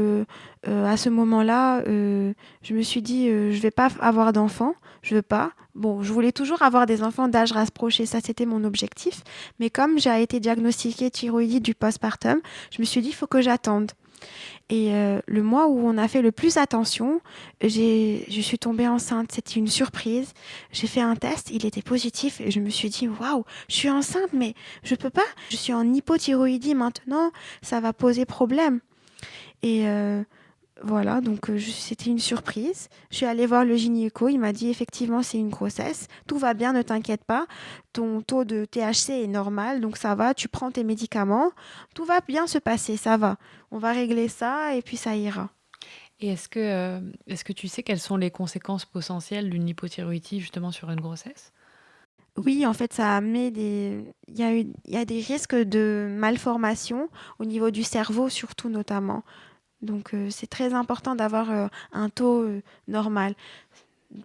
à ce moment-là, je me suis dit, je vais pas avoir d'enfants, je veux pas. Bon, je voulais toujours avoir des enfants d'âge rapproché, ça c'était mon objectif. Mais comme j'ai été diagnostiquée thyroïdite du postpartum, je me suis dit, il faut que j'attende. Et le mois où on a fait le plus attention, je suis tombée enceinte. C'était une surprise. J'ai fait un test, il était positif et je me suis dit, waouh, je suis enceinte, mais je peux pas. Je suis en hypothyroïdie maintenant, ça va poser problème. Et voilà, donc c'était une surprise. Je suis allée voir le gynéco, il m'a dit effectivement c'est une grossesse, tout va bien, ne t'inquiète pas, ton taux de THC est normal, donc ça va, tu prends tes médicaments, tout va bien se passer, ça va. On va régler ça et puis ça ira. Et est-ce que tu sais quelles sont les conséquences potentielles d'une hypothyroïdie justement sur une grossesse? Oui, en fait, ça a amené il y a des risques de malformation au niveau du cerveau, surtout notamment. Donc, c'est très important d'avoir un taux normal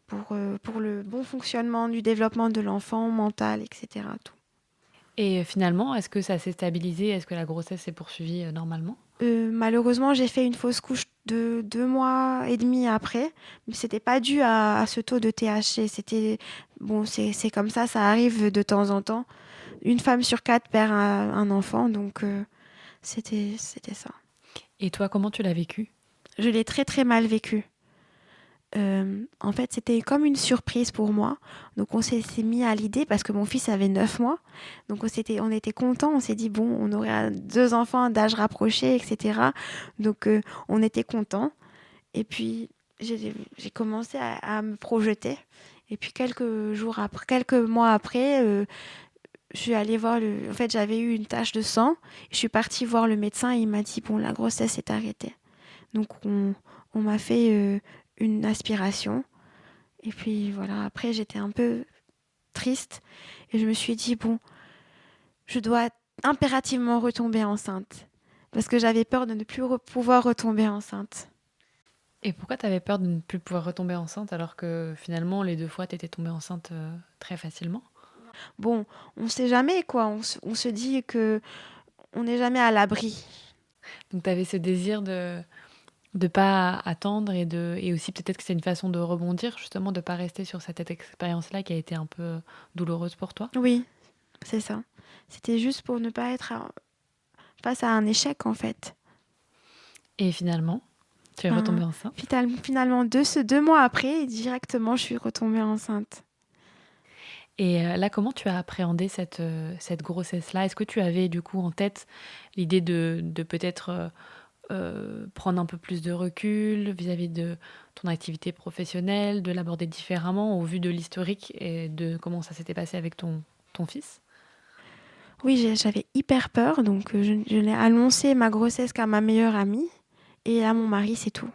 pour le bon fonctionnement du développement de l'enfant, mental, etc. Tout. Et finalement, est-ce que ça s'est stabilisé? Est-ce que la grossesse s'est poursuivie normalement? Malheureusement, j'ai fait une fausse couche de 2 mois et demi après, mais c'était pas dû à ce taux de THC. C'était bon, c'est comme ça arrive de temps en temps. Une femme sur 4 perd un enfant, donc c'était ça. Et toi, comment tu l'as vécu? Je l'ai très très mal vécu. En fait, c'était comme une surprise pour moi. Donc, on s'est mis à l'idée parce que mon fils avait 9 mois. Donc, on était contents. On s'est dit, bon, on aurait 2 enfants d'âge rapproché, etc. Donc, on était contents. Et puis, j'ai commencé à me projeter. Et puis, quelques mois après, je suis allée voir En fait, j'avais eu une tache de sang. Je suis partie voir le médecin et il m'a dit, bon, la grossesse est arrêtée. Donc, on m'a fait une aspiration. Et puis voilà, après j'étais un peu triste et je me suis dit, bon, je dois impérativement retomber enceinte. Parce que j'avais peur de ne plus pouvoir retomber enceinte. Et pourquoi tu avais peur de ne plus pouvoir retomber enceinte alors que finalement les 2 fois tu étais tombée enceinte très facilement? Bon, on sait jamais quoi, on se dit que on n'est jamais à l'abri. Donc tu avais ce désir de pas attendre et aussi peut-être que c'est une façon de rebondir justement, de pas rester sur cette expérience-là qui a été un peu douloureuse pour toi? Oui, c'est ça. C'était juste pour ne pas être face à un échec en fait. Et finalement, tu es Ben, retombée enceinte? finalement, 2 mois après, directement, je suis retombée enceinte. Et là, comment tu as appréhendé cette grossesse-là? Est-ce que tu avais du coup en tête l'idée de peut-être prendre un peu plus de recul vis-à-vis de ton activité professionnelle, de l'aborder différemment au vu de l'historique et de comment ça s'était passé avec ton fils? Oui, j'avais hyper peur, donc je n'ai annoncé ma grossesse qu'à ma meilleure amie et à mon mari, c'est tout.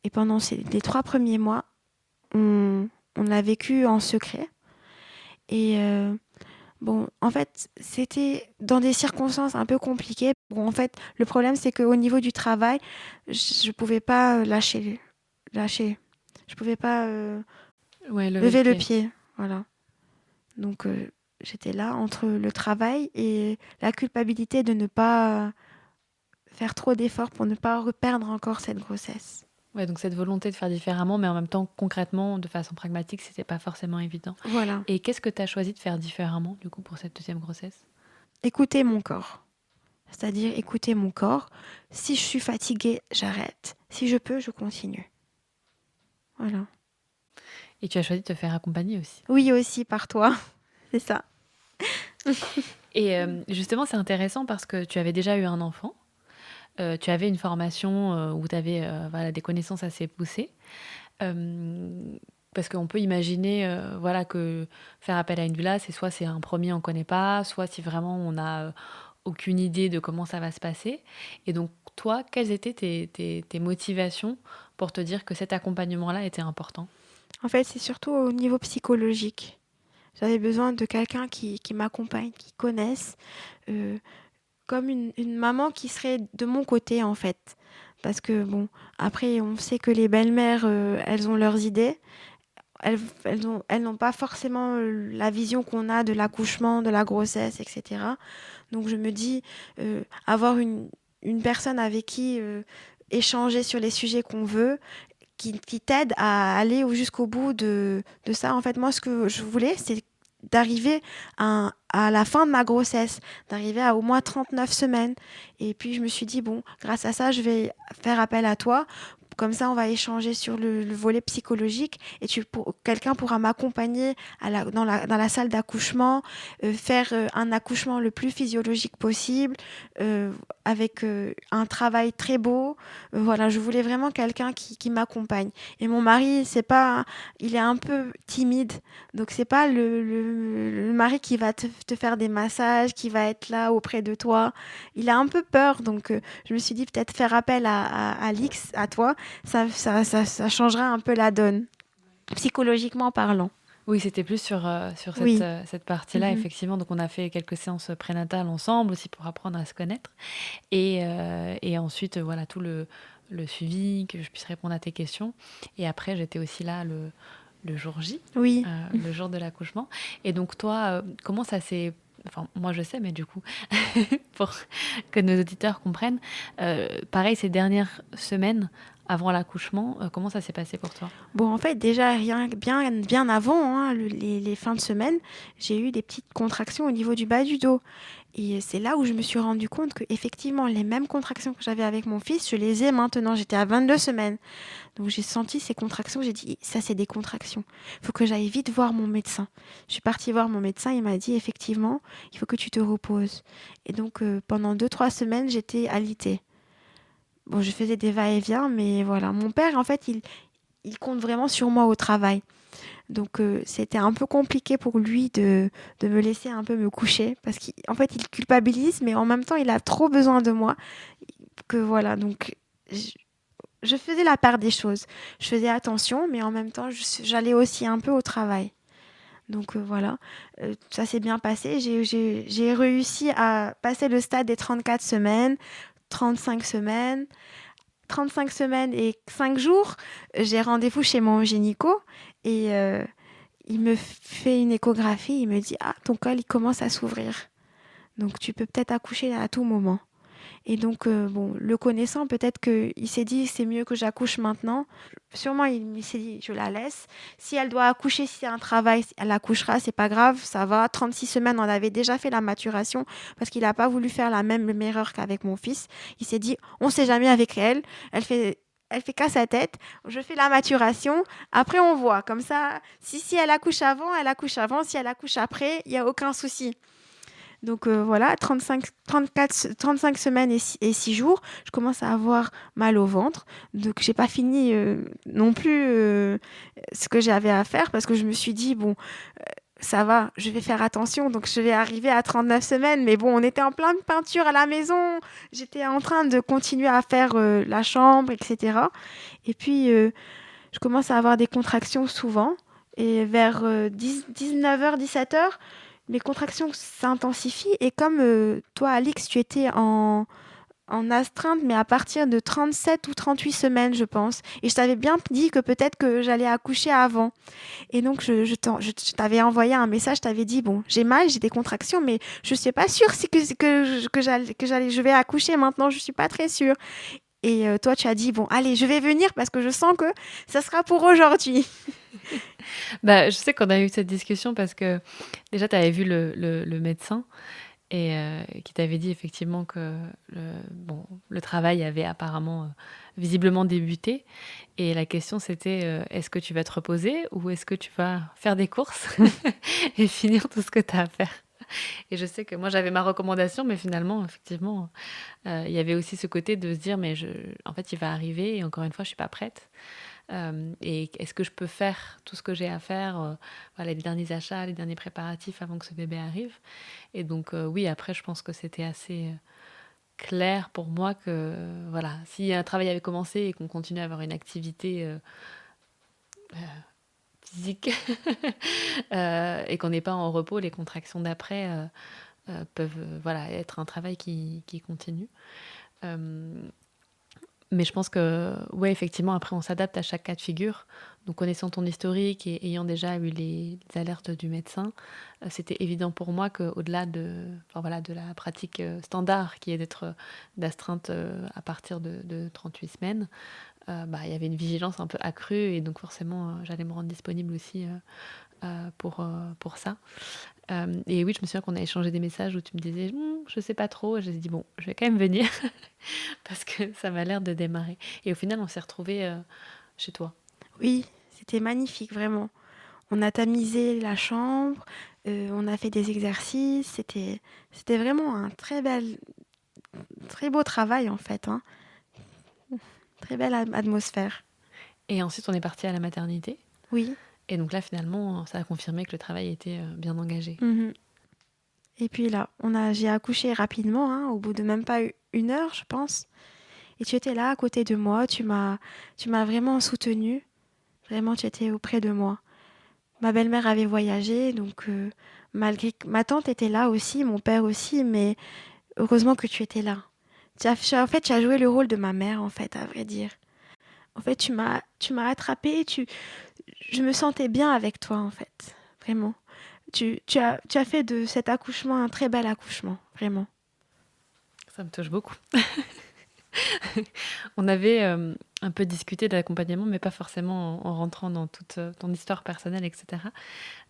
Et pendant les 3 premiers mois, on l'a vécu en secret. Et bon, en fait, c'était dans des circonstances un peu compliquées. Bon, en fait, le problème, c'est qu'au niveau du travail, je pouvais pas lâcher. Je pouvais pas Ouais, lever le lever le pied. pied. Voilà. Donc, j'étais là entre le travail et la culpabilité de ne pas faire trop d'efforts pour ne pas reperdre encore cette grossesse. Ouais, donc cette volonté de faire différemment, mais en même temps, concrètement, de façon pragmatique, c'était pas forcément évident. Voilà. Et qu'est-ce que tu as choisi de faire différemment, du coup, pour cette deuxième grossesse? Écouter mon corps. c'est-à-dire écouter mon corps. Si je suis fatiguée, j'arrête. Si je peux, je continue. Voilà. Et tu as choisi de te faire accompagner aussi. Oui, aussi par toi. C'est ça. Et justement, c'est intéressant parce que tu avais déjà eu un enfant. Tu avais une formation où tu avais voilà, des connaissances assez poussées. Parce qu'on peut imaginer voilà, que faire appel à une doula, c'est un premier, on ne connaît pas, soit si vraiment on n'a aucune idée de comment ça va se passer. Et donc, toi, quelles étaient tes motivations pour te dire que cet accompagnement-là était important? En fait, c'est surtout au niveau psychologique. J'avais besoin de quelqu'un qui m'accompagne, qui connaisse, euh, comme une maman qui serait de mon côté, en fait. Parce que, bon, après, on sait que les belles-mères, elles ont leurs idées. Elles n'ont pas forcément la vision qu'on a de l'accouchement, de la grossesse, etc. Donc, je me dis, avoir une personne avec qui échanger sur les sujets qu'on veut, qui t'aide à aller jusqu'au bout de ça. En fait, moi, ce que je voulais, c'est d'arriver à la fin de ma grossesse, d'arriver à au moins 39 semaines. Et puis, je me suis dit, bon, grâce à ça, je vais faire appel à toi. Comme ça, on va échanger sur le volet psychologique et quelqu'un pourra m'accompagner dans la salle d'accouchement, faire un accouchement le plus physiologique possible, avec un travail très beau. Voilà, je voulais vraiment quelqu'un qui m'accompagne. Et mon mari, il est un peu timide, donc c'est pas le mari qui va te faire des massages, qui va être là auprès de toi. Il a un peu peur, donc je me suis dit peut-être faire appel à Alix, à toi, ça changera un peu la donne, psychologiquement parlant. Oui, c'était plus sur Oui. cette partie-là, Mhm. effectivement. Donc, on a fait quelques séances prénatales ensemble aussi pour apprendre à se connaître. Et ensuite, voilà, tout le suivi, que je puisse répondre à tes questions. Et après, j'étais aussi là le jour J, Oui. le jour de l'accouchement. Et donc, toi, comment ça s'est... Enfin, moi, je sais, mais du coup, pour que nos auditeurs comprennent, pareil, ces dernières semaines avant l'accouchement, comment ça s'est passé pour toi? Bon, en fait, déjà, bien avant, hein, les fins de semaine, j'ai eu des petites contractions au niveau du bas du dos. Et c'est là où je me suis rendu compte que effectivement, les mêmes contractions que j'avais avec mon fils, je les ai maintenant. J'étais à 22 semaines. Donc j'ai senti ces contractions. J'ai dit, ça, c'est des contractions. Il faut que j'aille vite voir mon médecin. Je suis partie voir mon médecin. Il m'a dit, effectivement, il faut que tu te reposes. Et donc, pendant 2-3 semaines, j'étais alitée. Bon, je faisais des va-et-vient, mais voilà. Mon père, en fait, il compte vraiment sur moi au travail. Donc, c'était un peu compliqué pour lui de me laisser un peu me coucher. Parce qu'en fait, il culpabilise, mais en même temps, il a trop besoin de moi. Que voilà, donc je faisais la part des choses. Je faisais attention, mais en même temps, j'allais aussi un peu au travail. Donc voilà, ça s'est bien passé. J'ai réussi à passer le stade des 34 semaines, 35 semaines. 35 semaines et 5 jours, j'ai rendez-vous chez mon gynéco et il me fait une échographie. Il me dit, ah, ton col, il commence à s'ouvrir. Donc, tu peux peut-être accoucher à tout moment. Et donc, bon, le connaissant, peut-être qu'il s'est dit, c'est mieux que j'accouche maintenant. Sûrement, il s'est dit, je la laisse. Si elle doit accoucher, si c'est un travail, elle accouchera, c'est pas grave, ça va. 36 semaines, on avait déjà fait la maturation parce qu'il n'a pas voulu faire la même erreur qu'avec mon fils. Il s'est dit, on sait jamais avec elle. Elle fait qu'à sa tête. Je fais la maturation. Après, on voit. Comme ça, si elle accouche avant, elle accouche avant. Si elle accouche après, il n'y a aucun souci. Donc voilà, 35 semaines et 6 jours, je commence à avoir mal au ventre. Donc j'ai pas fini non plus ce que j'avais à faire parce que je me suis dit, bon, ça va, je vais faire attention. Donc je vais arriver à 39 semaines. Mais bon, on était en pleine peinture à la maison. J'étais en train de continuer à faire la chambre, etc. Et puis je commence à avoir des contractions souvent. Et vers 19h, 17h, mes contractions s'intensifient et comme toi, Alix, tu étais en astreinte, mais à partir de 37 ou 38 semaines, je pense. Et je t'avais bien dit que peut-être que j'allais accoucher avant. Et donc, je t'avais envoyé un message, je t'avais dit, bon, j'ai mal, j'ai des contractions, mais je ne suis pas sûre si je vais accoucher maintenant, je ne suis pas très sûre. Et toi, tu as dit, bon, allez, je vais venir parce que je sens que ça sera pour aujourd'hui. Bah, je sais qu'on a eu cette discussion parce que déjà, tu avais vu le médecin et qui t'avait dit effectivement que le travail avait apparemment visiblement débuté. Et la question c'était est-ce que tu vas te reposer ou est-ce que tu vas faire des courses et finir tout ce que tu as à faire? Et je sais que moi j'avais ma recommandation, mais finalement, effectivement, il y avait aussi ce côté de se dire mais en fait il va arriver et encore une fois je suis pas prête. Et est-ce que je peux faire tout ce que j'ai à faire, voilà, les derniers achats, les derniers préparatifs avant que ce bébé arrive. Et donc oui, après je pense que c'était assez clair pour moi que voilà, si un travail avait commencé et qu'on continuait à avoir une activité physique et qu'on n'est pas en repos, les contractions d'après peuvent voilà, être un travail qui continue. Euh, Mais je pense que, ouais, effectivement, après, on s'adapte à chaque cas de figure. Donc, connaissant ton historique et ayant déjà eu les alertes du médecin, c'était évident pour moi qu'au-delà enfin, voilà, de la pratique standard, qui est d'astreinte à partir de 38 semaines, il y avait une vigilance un peu accrue et donc forcément, j'allais me rendre disponible aussi pour ça. Et oui, je me souviens qu'on a échangé des messages où tu me disais, je sais pas trop. Et je me suis dit, bon, je vais quand même venir parce que ça m'a l'air de démarrer. Et au final, on s'est retrouvés chez toi. Oui, c'était magnifique, vraiment. On a tamisé la chambre, on a fait des exercices. C'était vraiment un très beau travail en fait, hein. Très belle atmosphère. Et ensuite, on est parti à la maternité. Oui. Et donc là, finalement, ça a confirmé que le travail était bien engagé. Mhm. Et puis là, j'ai accouché rapidement, hein, au bout de même pas 1 heure, je pense. Et tu étais là à côté de moi, tu m'as vraiment soutenue. Vraiment, tu étais auprès de moi. Ma belle-mère avait voyagé, donc malgré que ma tante était là aussi, mon père aussi, mais heureusement que tu étais là. En fait, tu as joué le rôle de ma mère, en fait, à vrai dire. En fait, tu m'as attrapée, je me sentais bien avec toi, en fait. Vraiment. Tu as fait de cet accouchement un très bel accouchement, vraiment. Ça me touche beaucoup. On avait un peu discuté de l'accompagnement, mais pas forcément en rentrant dans toute ton histoire personnelle, etc.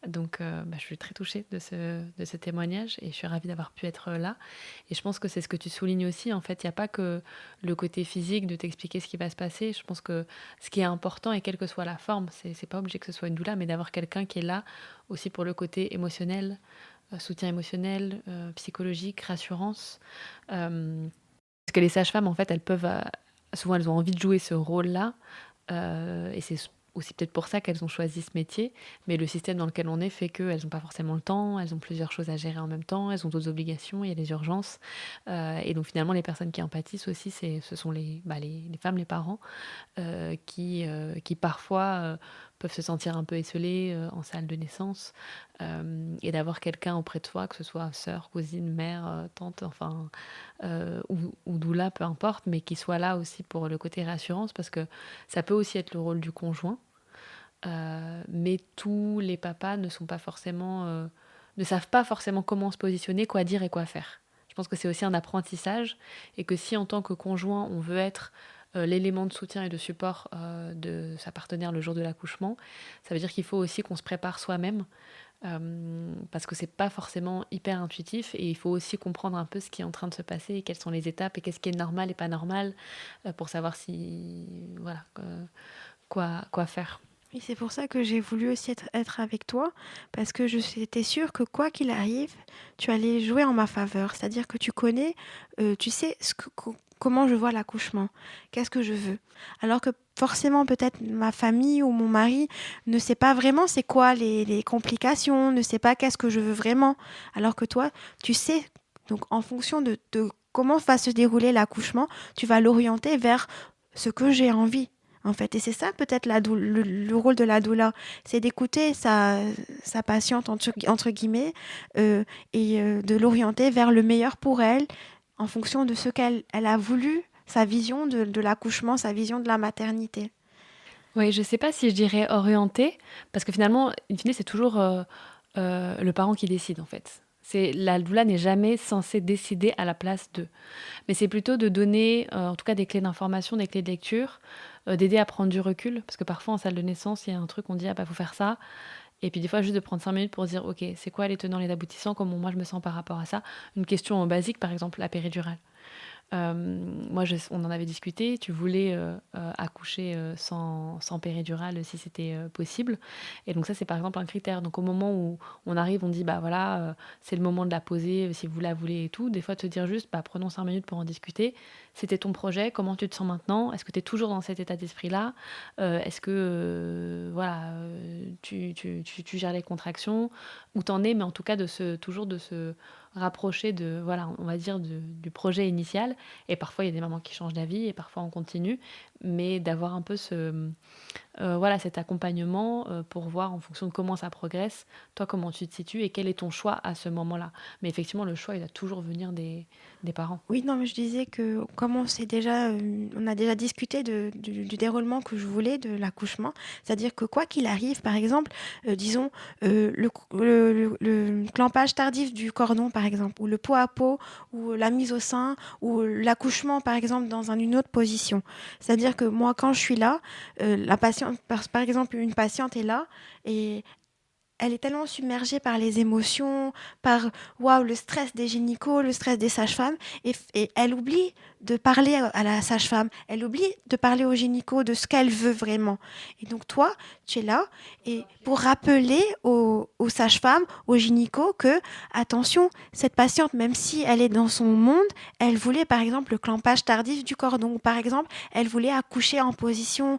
Donc, je suis très touchée de ce témoignage et je suis ravie d'avoir pu être là. Et je pense que c'est ce que tu soulignes aussi. En fait, il n'y a pas que le côté physique de t'expliquer ce qui va se passer. Je pense que ce qui est important, et quelle que soit la forme, c'est pas obligé que ce soit une doula, mais d'avoir quelqu'un qui est là aussi pour le côté émotionnel, soutien émotionnel, psychologique, rassurance. Parce que les sages-femmes, en fait, elles peuvent... souvent, elles ont envie de jouer ce rôle-là. Et c'est aussi peut-être pour ça qu'elles ont choisi ce métier. Mais le système dans lequel on est fait qu'elles n'ont pas forcément le temps, elles ont plusieurs choses à gérer en même temps, elles ont d'autres obligations, il y a les urgences. Et donc finalement, les personnes qui en pâtissent aussi, ce sont les femmes, les parents, qui parfois peuvent se sentir un peu esselées en salle de naissance. Et d'avoir quelqu'un auprès de toi, que ce soit sœur, cousine, mère, tante, enfin, ou doula, peu importe, mais qui soit là aussi pour le côté réassurance, parce que ça peut aussi être le rôle du conjoint. Mais tous les papas ne savent pas forcément comment se positionner, quoi dire et quoi faire. Je pense que c'est aussi un apprentissage et que si en tant que conjoint, on veut être l'élément de soutien et de support de sa partenaire le jour de l'accouchement, ça veut dire qu'il faut aussi qu'on se prépare soi-même parce que c'est pas forcément hyper intuitif et il faut aussi comprendre un peu ce qui est en train de se passer et quelles sont les étapes et qu'est-ce qui est normal et pas normal pour savoir si voilà quoi faire. Et c'est pour ça que j'ai voulu aussi être avec toi, parce que j'étais sûre que quoi qu'il arrive, tu allais jouer en ma faveur. C'est-à-dire que tu connais, tu sais comment je vois l'accouchement, qu'est-ce que je veux. Alors que forcément, peut-être ma famille ou mon mari ne sait pas vraiment c'est quoi les complications, ne sait pas qu'est-ce que je veux vraiment. Alors que toi, tu sais, donc en fonction de comment va se dérouler l'accouchement, tu vas l'orienter vers ce que j'ai envie en fait. Et c'est ça peut-être le rôle de la doula, c'est d'écouter sa patiente, entre guillemets, et de l'orienter vers le meilleur pour elle, en fonction de ce qu'elle a voulu, sa vision de l'accouchement, sa vision de la maternité. Oui, je sais pas si je dirais orienté, parce que finalement, in fine, c'est toujours le parent qui décide en fait. La doula n'est jamais censée décider à la place d'eux. Mais c'est plutôt de donner, en tout cas, des clés d'information, des clés de lecture, d'aider à prendre du recul, parce que parfois en salle de naissance, il y a un truc, on dit, ah bah faut faire ça, Et puis des fois, juste de prendre 5 minutes pour dire, ok, c'est quoi les tenants, les aboutissants, comment moi je me sens par rapport à ça. Une question basique, par exemple, la péridurale. Moi, on en avait discuté. Tu voulais accoucher sans péridurale si c'était possible. Et donc ça, c'est par exemple un critère. Donc au moment où on arrive, on dit, bah voilà, c'est le moment de la poser, si vous la voulez et tout. Des fois, te dire juste, bah prenons 5 minutes pour en discuter. C'était ton projet, comment tu te sens maintenant? Est-ce que tu es toujours dans cet état d'esprit-là? Est-ce que voilà, tu gères les contractions? Où t'en es? Mais en tout cas, toujours de se rapprocher de, voilà, on va dire, du projet initial. Et parfois, il y a des mamans qui changent d'avis et parfois on continue. Mais d'avoir un peu voilà, cet accompagnement pour voir en fonction de comment ça progresse, toi, comment tu te situes et quel est ton choix à ce moment-là. Mais effectivement, le choix, il doit toujours venir des parents. Oui, non, mais je disais que comme on a déjà discuté du déroulement que je voulais de l'accouchement, c'est-à-dire que quoi qu'il arrive, par exemple, disons le clampage tardif du cordon, par exemple, ou le pot à pot, ou la mise au sein, ou l'accouchement, par exemple, dans une autre position. C'est-à-dire que moi, quand je suis là, la patiente, par exemple, une patiente est là et elle est tellement submergée par les émotions, par waouh, le stress des gynécos, le stress des sages-femmes, et elle oublie de parler à la sage-femme, elle oublie de parler au gynéco de ce qu'elle veut vraiment. Et donc toi, tu es là et pour rappeler aux sages-femmes, aux gynécos que, attention, cette patiente, même si elle est dans son monde, elle voulait par exemple le clampage tardif du cordon, ou par exemple, elle voulait accoucher en position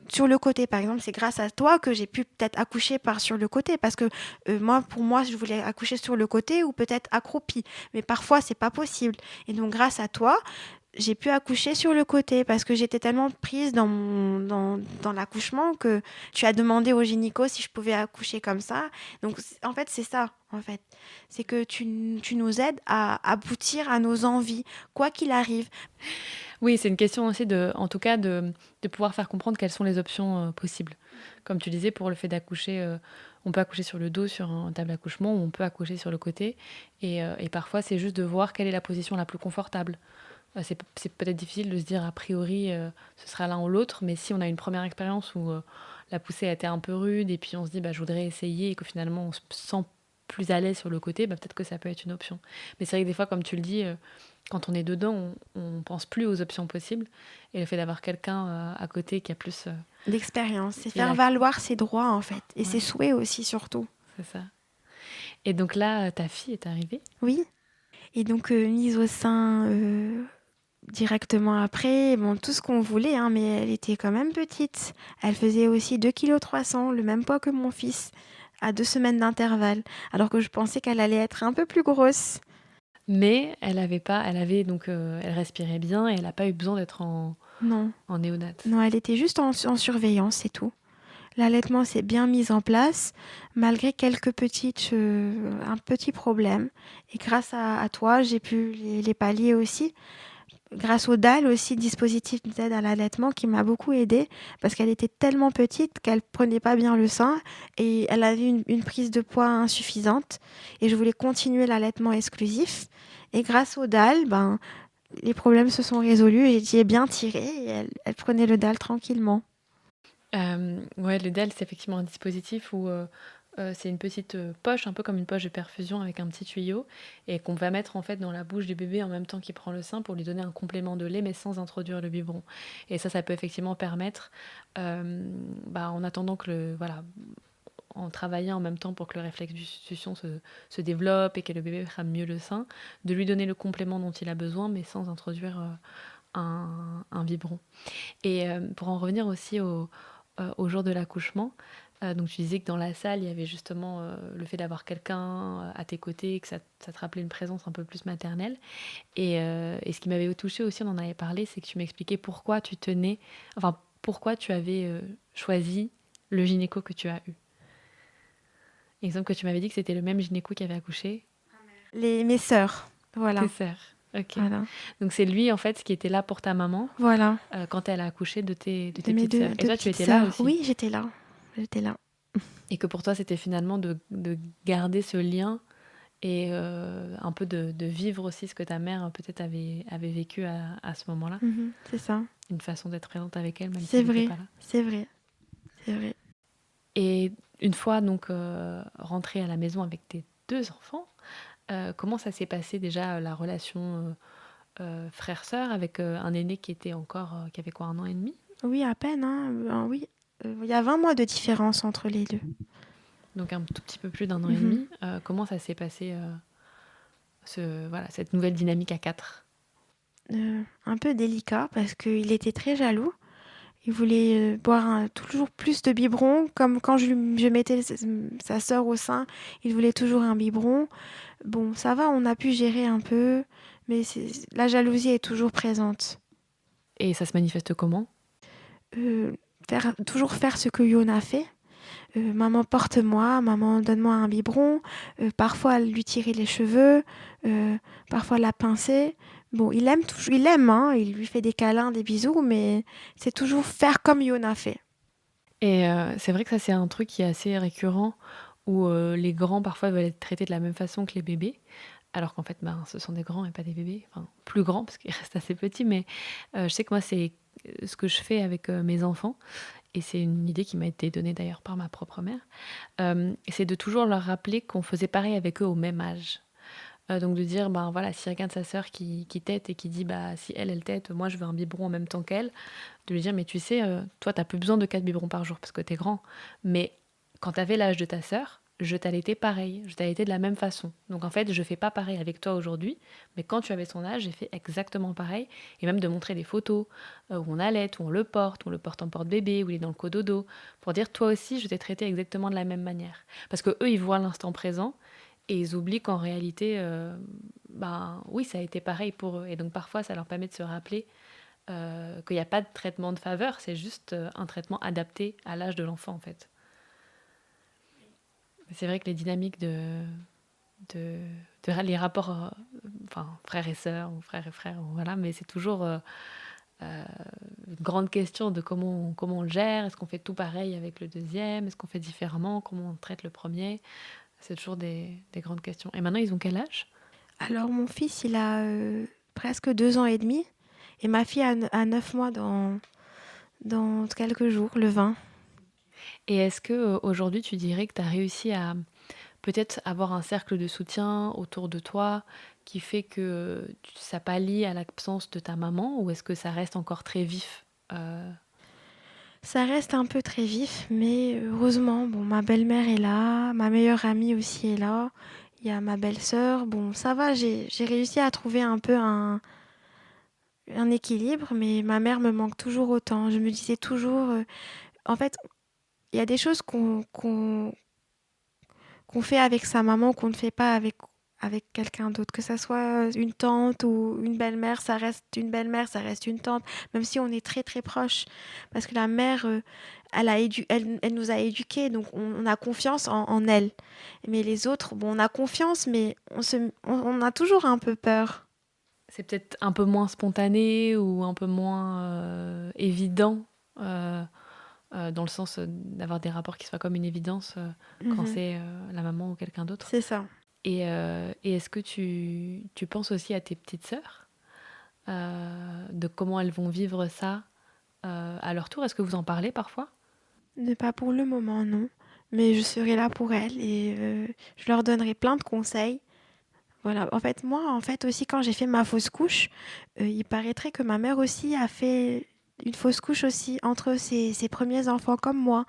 sur le côté, par exemple, c'est grâce à toi que j'ai pu peut-être accoucher sur le côté, parce que pour moi, je voulais accoucher sur le côté ou peut-être accroupie, mais parfois c'est pas possible. Et donc, grâce à toi, j'ai pu accoucher sur le côté parce que j'étais tellement prise dans l'accouchement que tu as demandé au gynéco si je pouvais accoucher comme ça. Donc, en fait, c'est ça. En fait, c'est que tu nous aides à aboutir à nos envies, quoi qu'il arrive. Oui, c'est une question aussi en tout cas, de pouvoir faire comprendre quelles sont les options possibles. Comme tu disais, pour le fait d'accoucher, on peut accoucher sur le dos, sur un table d'accouchement, ou on peut accoucher sur le côté. Et parfois, c'est juste de voir quelle est la position la plus confortable. C'est peut-être difficile de se dire, a priori, ce sera l'un ou l'autre, mais si on a une première expérience où la poussée a été un peu rude, et puis on se dit, bah, je voudrais essayer, et que finalement, on se sent plus à l'aise sur le côté, bah, peut-être que ça peut être une option. Mais c'est vrai que des fois, comme tu le dis, quand on est dedans, on pense plus aux options possibles. Et le fait d'avoir quelqu'un à côté qui a plus... D'expérience, c'est faire valoir ses droits, en fait. Et ses souhaits aussi, surtout. C'est ça. Et donc là, ta fille est arrivée? Oui. Et donc, mise au sein directement après, bon, tout ce qu'on voulait, hein, mais elle était quand même petite. Elle faisait aussi 2,3 kg, le même poids que mon fils, à 2 semaines d'intervalle. Alors que je pensais qu'elle allait être un peu plus grosse. Mais elle respirait bien et elle n'a pas eu besoin d'être en néonat. Non, elle était juste en surveillance, c'est tout. L'allaitement s'est bien mis en place, malgré quelques un petit problème. Et grâce à toi, j'ai pu les pallier aussi. Grâce au DAL aussi, dispositif d'aide à l'allaitement, qui m'a beaucoup aidée, parce qu'elle était tellement petite qu'elle prenait pas bien le sein et elle avait une prise de poids insuffisante. Et je voulais continuer l'allaitement exclusif. Et grâce au DAL, les problèmes se sont résolus et j'y ai bien tiré et elle prenait le DAL tranquillement. Ouais, le DAL, c'est effectivement un dispositif où c'est une petite poche, un peu comme une poche de perfusion avec un petit tuyau, et qu'on va mettre en fait dans la bouche du bébé en même temps qu'il prend le sein pour lui donner un complément de lait, mais sans introduire le biberon. Et ça peut effectivement permettre, en attendant que en travaillant en même temps pour que le réflexe du succion se développe et que le bébé rame mieux le sein, de lui donner le complément dont il a besoin, mais sans introduire un biberon. Et pour en revenir aussi au jour de l'accouchement, donc tu disais que dans la salle, il y avait justement le fait d'avoir quelqu'un à tes côtés, que ça te rappelait une présence un peu plus maternelle. Et ce qui m'avait touchée aussi, on en avait parlé, c'est que tu m'expliquais pourquoi tu avais choisi le gynéco que tu as eu. Exemple que tu m'avais dit que c'était le même gynéco qui avait accouché. Mes sœurs, voilà. Tes sœurs, ok. Voilà. Donc c'est lui en fait qui était là pour ta maman. Voilà. Quand elle a accouché de tes petites sœurs. Et toi tu étais là aussi. Oui, j'étais là. Et que pour toi c'était finalement de garder ce lien et un peu de vivre aussi ce que ta mère peut-être avait vécu à ce moment-là. C'est ça. Une façon d'être présente avec elle, même si c'est elle vrai, n'était pas là. C'est vrai. Et une fois donc rentrée à la maison avec tes 2 enfants, comment ça s'est passé déjà la relation frère-sœur avec un aîné qui était encore, qui avait quoi, 1 an et demi? Oui, à peine, hein, oui. Il y a 20 mois de différence entre les deux. Donc un tout petit peu plus d'1 an et Mhm. demi. Comment ça s'est passé voilà, cette nouvelle dynamique à 4? Un peu délicat parce qu'il était très jaloux. Il voulait boire toujours plus de biberon, comme quand je mettais sa sœur au sein, il voulait toujours un biberon. Bon, ça va, on a pu gérer un peu, mais la jalousie est toujours présente. Et ça se manifeste comment? Euh, toujours faire ce que Yona fait. Maman, porte-moi, maman, donne-moi un biberon. Parfois, lui tirer les cheveux, parfois la pincer. Bon, il aime, hein, il lui fait des câlins, des bisous, mais c'est toujours faire comme Yona fait. Et c'est vrai que ça, c'est un truc qui est assez récurrent où les grands parfois veulent être traités de la même façon que les bébés, alors qu'en fait, ben, ce sont des grands et pas des bébés, enfin plus grands parce qu'ils restent assez petits, mais je sais que moi, c'est ce que je fais avec mes enfants, et c'est une idée qui m'a été donnée d'ailleurs par ma propre mère, c'est de toujours leur rappeler qu'on faisait pareil avec eux au même âge. Donc de dire, ben voilà, s'il regarde sa sœur qui tète et qui dit, bah si elle tète, moi je veux un biberon en même temps qu'elle, de lui dire, mais tu sais, toi t'as plus besoin de 4 biberons par jour parce que t'es grand, mais quand t'avais l'âge de ta sœur, je t'allaitais pareil, je t'allaitais de la même façon. Donc en fait, je fais pas pareil avec toi aujourd'hui, mais quand tu avais son âge, j'ai fait exactement pareil, et même de montrer des photos où on allait, où on le porte en porte-bébé, où il est dans le cododo, pour dire, toi aussi, je t'ai traité exactement de la même manière. Parce que eux, ils voient l'instant présent, et ils oublient qu'en réalité, ben oui, ça a été pareil pour eux. Et donc parfois, ça leur permet de se rappeler qu'il n'y a pas de traitement de faveur, c'est juste un traitement adapté à l'âge de l'enfant, en fait. C'est vrai que les dynamiques de, les rapports, enfin, frères et sœurs, ou frères et frères, voilà, mais c'est toujours une grande question de comment on le gère. Est-ce qu'on fait tout pareil avec le deuxième? Est-ce qu'on fait différemment? Comment on traite le premier? C'est toujours des grandes questions. Et maintenant, ils ont quel âge? Alors, mon fils, il a presque 2 ans et demi, et ma fille a 9 mois dans quelques jours, le 20. Et est-ce que aujourd'hui tu dirais que tu as réussi à peut-être avoir un cercle de soutien autour de toi qui fait que ça pallie à l'absence de ta maman, ou est-ce que ça reste encore très vif? Ça reste un peu très vif, mais heureusement, bon, ma belle-mère est là, ma meilleure amie aussi est là, il y a ma belle-sœur. Bon, ça va, j'ai réussi à trouver un peu un équilibre, mais ma mère me manque toujours autant. Je me disais toujours, en fait, il y a des choses qu'on fait avec sa maman qu'on ne fait pas avec quelqu'un d'autre. Que ça soit une tante ou une belle-mère, ça reste une belle-mère, ça reste une tante, même si on est très très proches. Parce que la mère, elle nous a éduqués, donc on a confiance en elle. Mais les autres, bon, on a confiance, mais on a toujours un peu peur. C'est peut-être un peu moins spontané ou un peu moins évident, dans le sens d'avoir des rapports qui soient comme une évidence quand Mhm. c'est la maman ou quelqu'un d'autre. C'est ça. Et est-ce que tu penses aussi à tes petites sœurs, de comment elles vont vivre ça à leur tour? Est-ce que vous en parlez parfois? Ne pas pour le moment, non. Mais je serai là pour elles et je leur donnerai plein de conseils. Voilà, en fait, moi, en fait, aussi, quand j'ai fait ma fausse couche, il paraîtrait que ma mère aussi a fait une fausse couche aussi entre ses premiers enfants comme moi.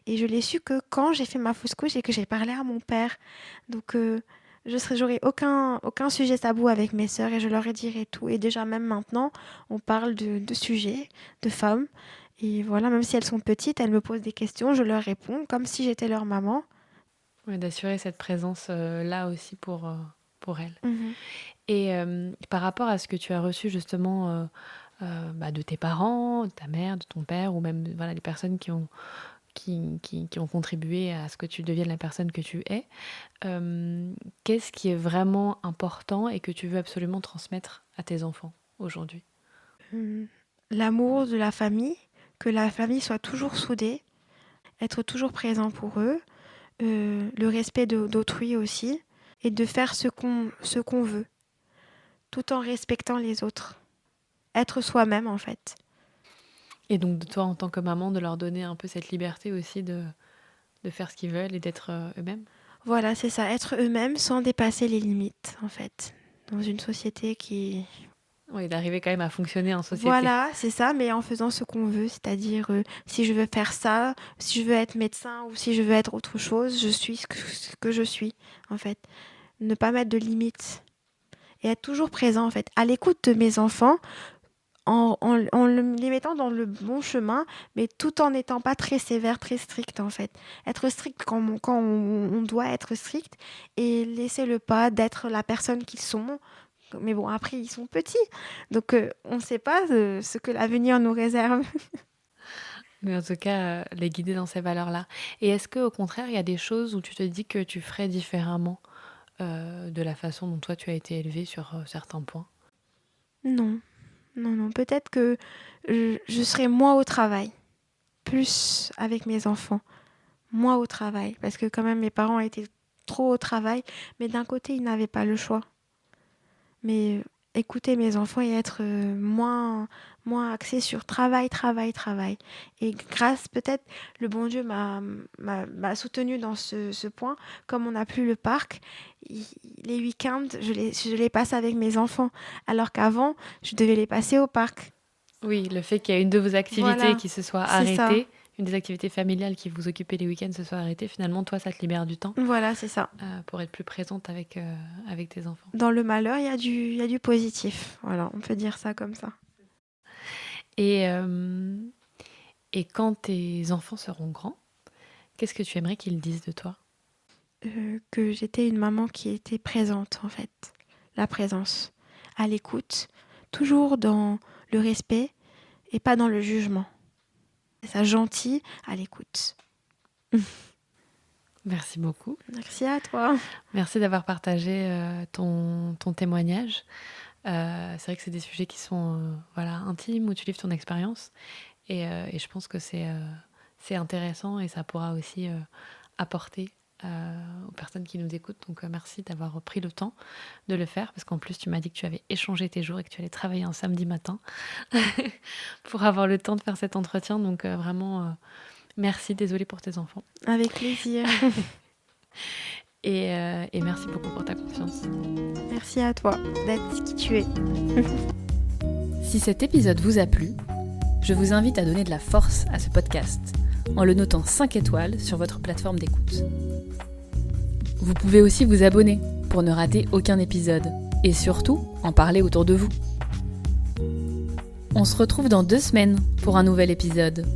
Et je l'ai su que quand j'ai fait ma fausse couche et que j'ai parlé à mon père. Donc, j'aurais aucun sujet tabou avec mes sœurs et je leur dirai tout. Et déjà, même maintenant, on parle de sujets, de femmes. Et voilà, même si elles sont petites, elles me posent des questions, je leur réponds comme si j'étais leur maman. Ouais, d'assurer cette présence là aussi pour elles. Mhm. Et par rapport à ce que tu as reçu justement bah, de tes parents, de ta mère, de ton père, ou même voilà, des personnes qui ont contribué à ce que tu deviennes la personne que tu es, qu'est-ce qui est vraiment important et que tu veux absolument transmettre à tes enfants aujourd'hui? Mmh. L'amour de la famille, que la famille soit toujours soudée, être toujours présent pour eux, le respect d'autrui aussi, et de faire ce qu'on veut, tout en respectant les autres. Être soi-même en fait. Et donc de toi en tant que maman, de leur donner un peu cette liberté aussi de faire ce qu'ils veulent et d'être eux-mêmes. Voilà, c'est ça, être eux-mêmes sans dépasser les limites, en fait, dans une société qui... Oui, d'arriver quand même à fonctionner en société. Voilà, c'est ça, mais en faisant ce qu'on veut, c'est-à-dire si je veux faire ça, si je veux être médecin ou si je veux être autre chose, je suis ce que je suis, en fait. Ne pas mettre de limites et être toujours présent, en fait, à l'écoute de mes enfants, les mettant dans le bon chemin, mais tout en n'étant pas très sévère, très strict, en fait. Être strict quand on doit être strict et laisser le pas d'être la personne qu'ils sont. Mais bon, après, ils sont petits, donc on ne sait pas ce que l'avenir nous réserve. Mais en tout cas, les guider dans ces valeurs-là. Et est-ce qu'au contraire, il y a des choses où tu te dis que tu ferais différemment de la façon dont toi, tu as été élevée sur certains points? Non, non, non. Peut-être que je serai moins au travail, plus avec mes enfants, moins au travail, parce que quand même, mes parents étaient trop au travail, mais d'un côté, ils n'avaient pas le choix. Mais écouter mes enfants et être moins axé sur travail. Et grâce, peut-être, le bon Dieu m'a soutenue dans ce point. Comme on n'a plus le parc, les week-ends, je les passe avec mes enfants. Alors qu'avant, je devais les passer au parc. Oui, le fait qu'il y a une de vos activités Voilà, qui se soit c'est ça. arrêtée, une des activités familiales qui vous occupait les week-ends se soit arrêtée, finalement, toi, ça te libère du temps Voilà, c'est ça. pour être plus présente avec tes enfants. Dans le malheur, il y a du positif. Voilà, on peut dire ça comme ça. Et quand tes enfants seront grands, qu'est-ce que tu aimerais qu'ils disent de toi? Que j'étais une maman qui était présente, en fait. La présence, à l'écoute, toujours dans le respect et pas dans le jugement. C'est ça, gentil, à l'écoute. Merci beaucoup. Merci à toi. Merci d'avoir partagé ton témoignage. C'est vrai que c'est des sujets qui sont intimes, où tu livres ton expérience. Et je pense que c'est intéressant et ça pourra aussi apporter aux personnes qui nous écoutent. Donc merci d'avoir pris le temps de le faire, parce qu'en plus tu m'as dit que tu avais échangé tes jours et que tu allais travailler un samedi matin pour avoir le temps de faire cet entretien. Donc vraiment merci, désolée pour tes enfants. Avec plaisir. Et merci beaucoup pour ta confiance. Merci à toi d'être qui tu es. Si cet épisode vous a plu, je vous invite à donner de la force à ce podcast en le notant 5 étoiles sur votre plateforme d'écoute. Vous pouvez aussi vous abonner pour ne rater aucun épisode et surtout en parler autour de vous. On se retrouve dans 2 semaines pour un nouvel épisode.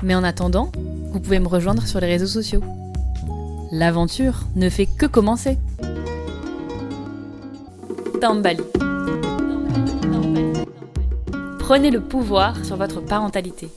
Mais en attendant, vous pouvez me rejoindre sur les réseaux sociaux. L'aventure ne fait que commencer. Tambali. Prenez le pouvoir sur votre parentalité.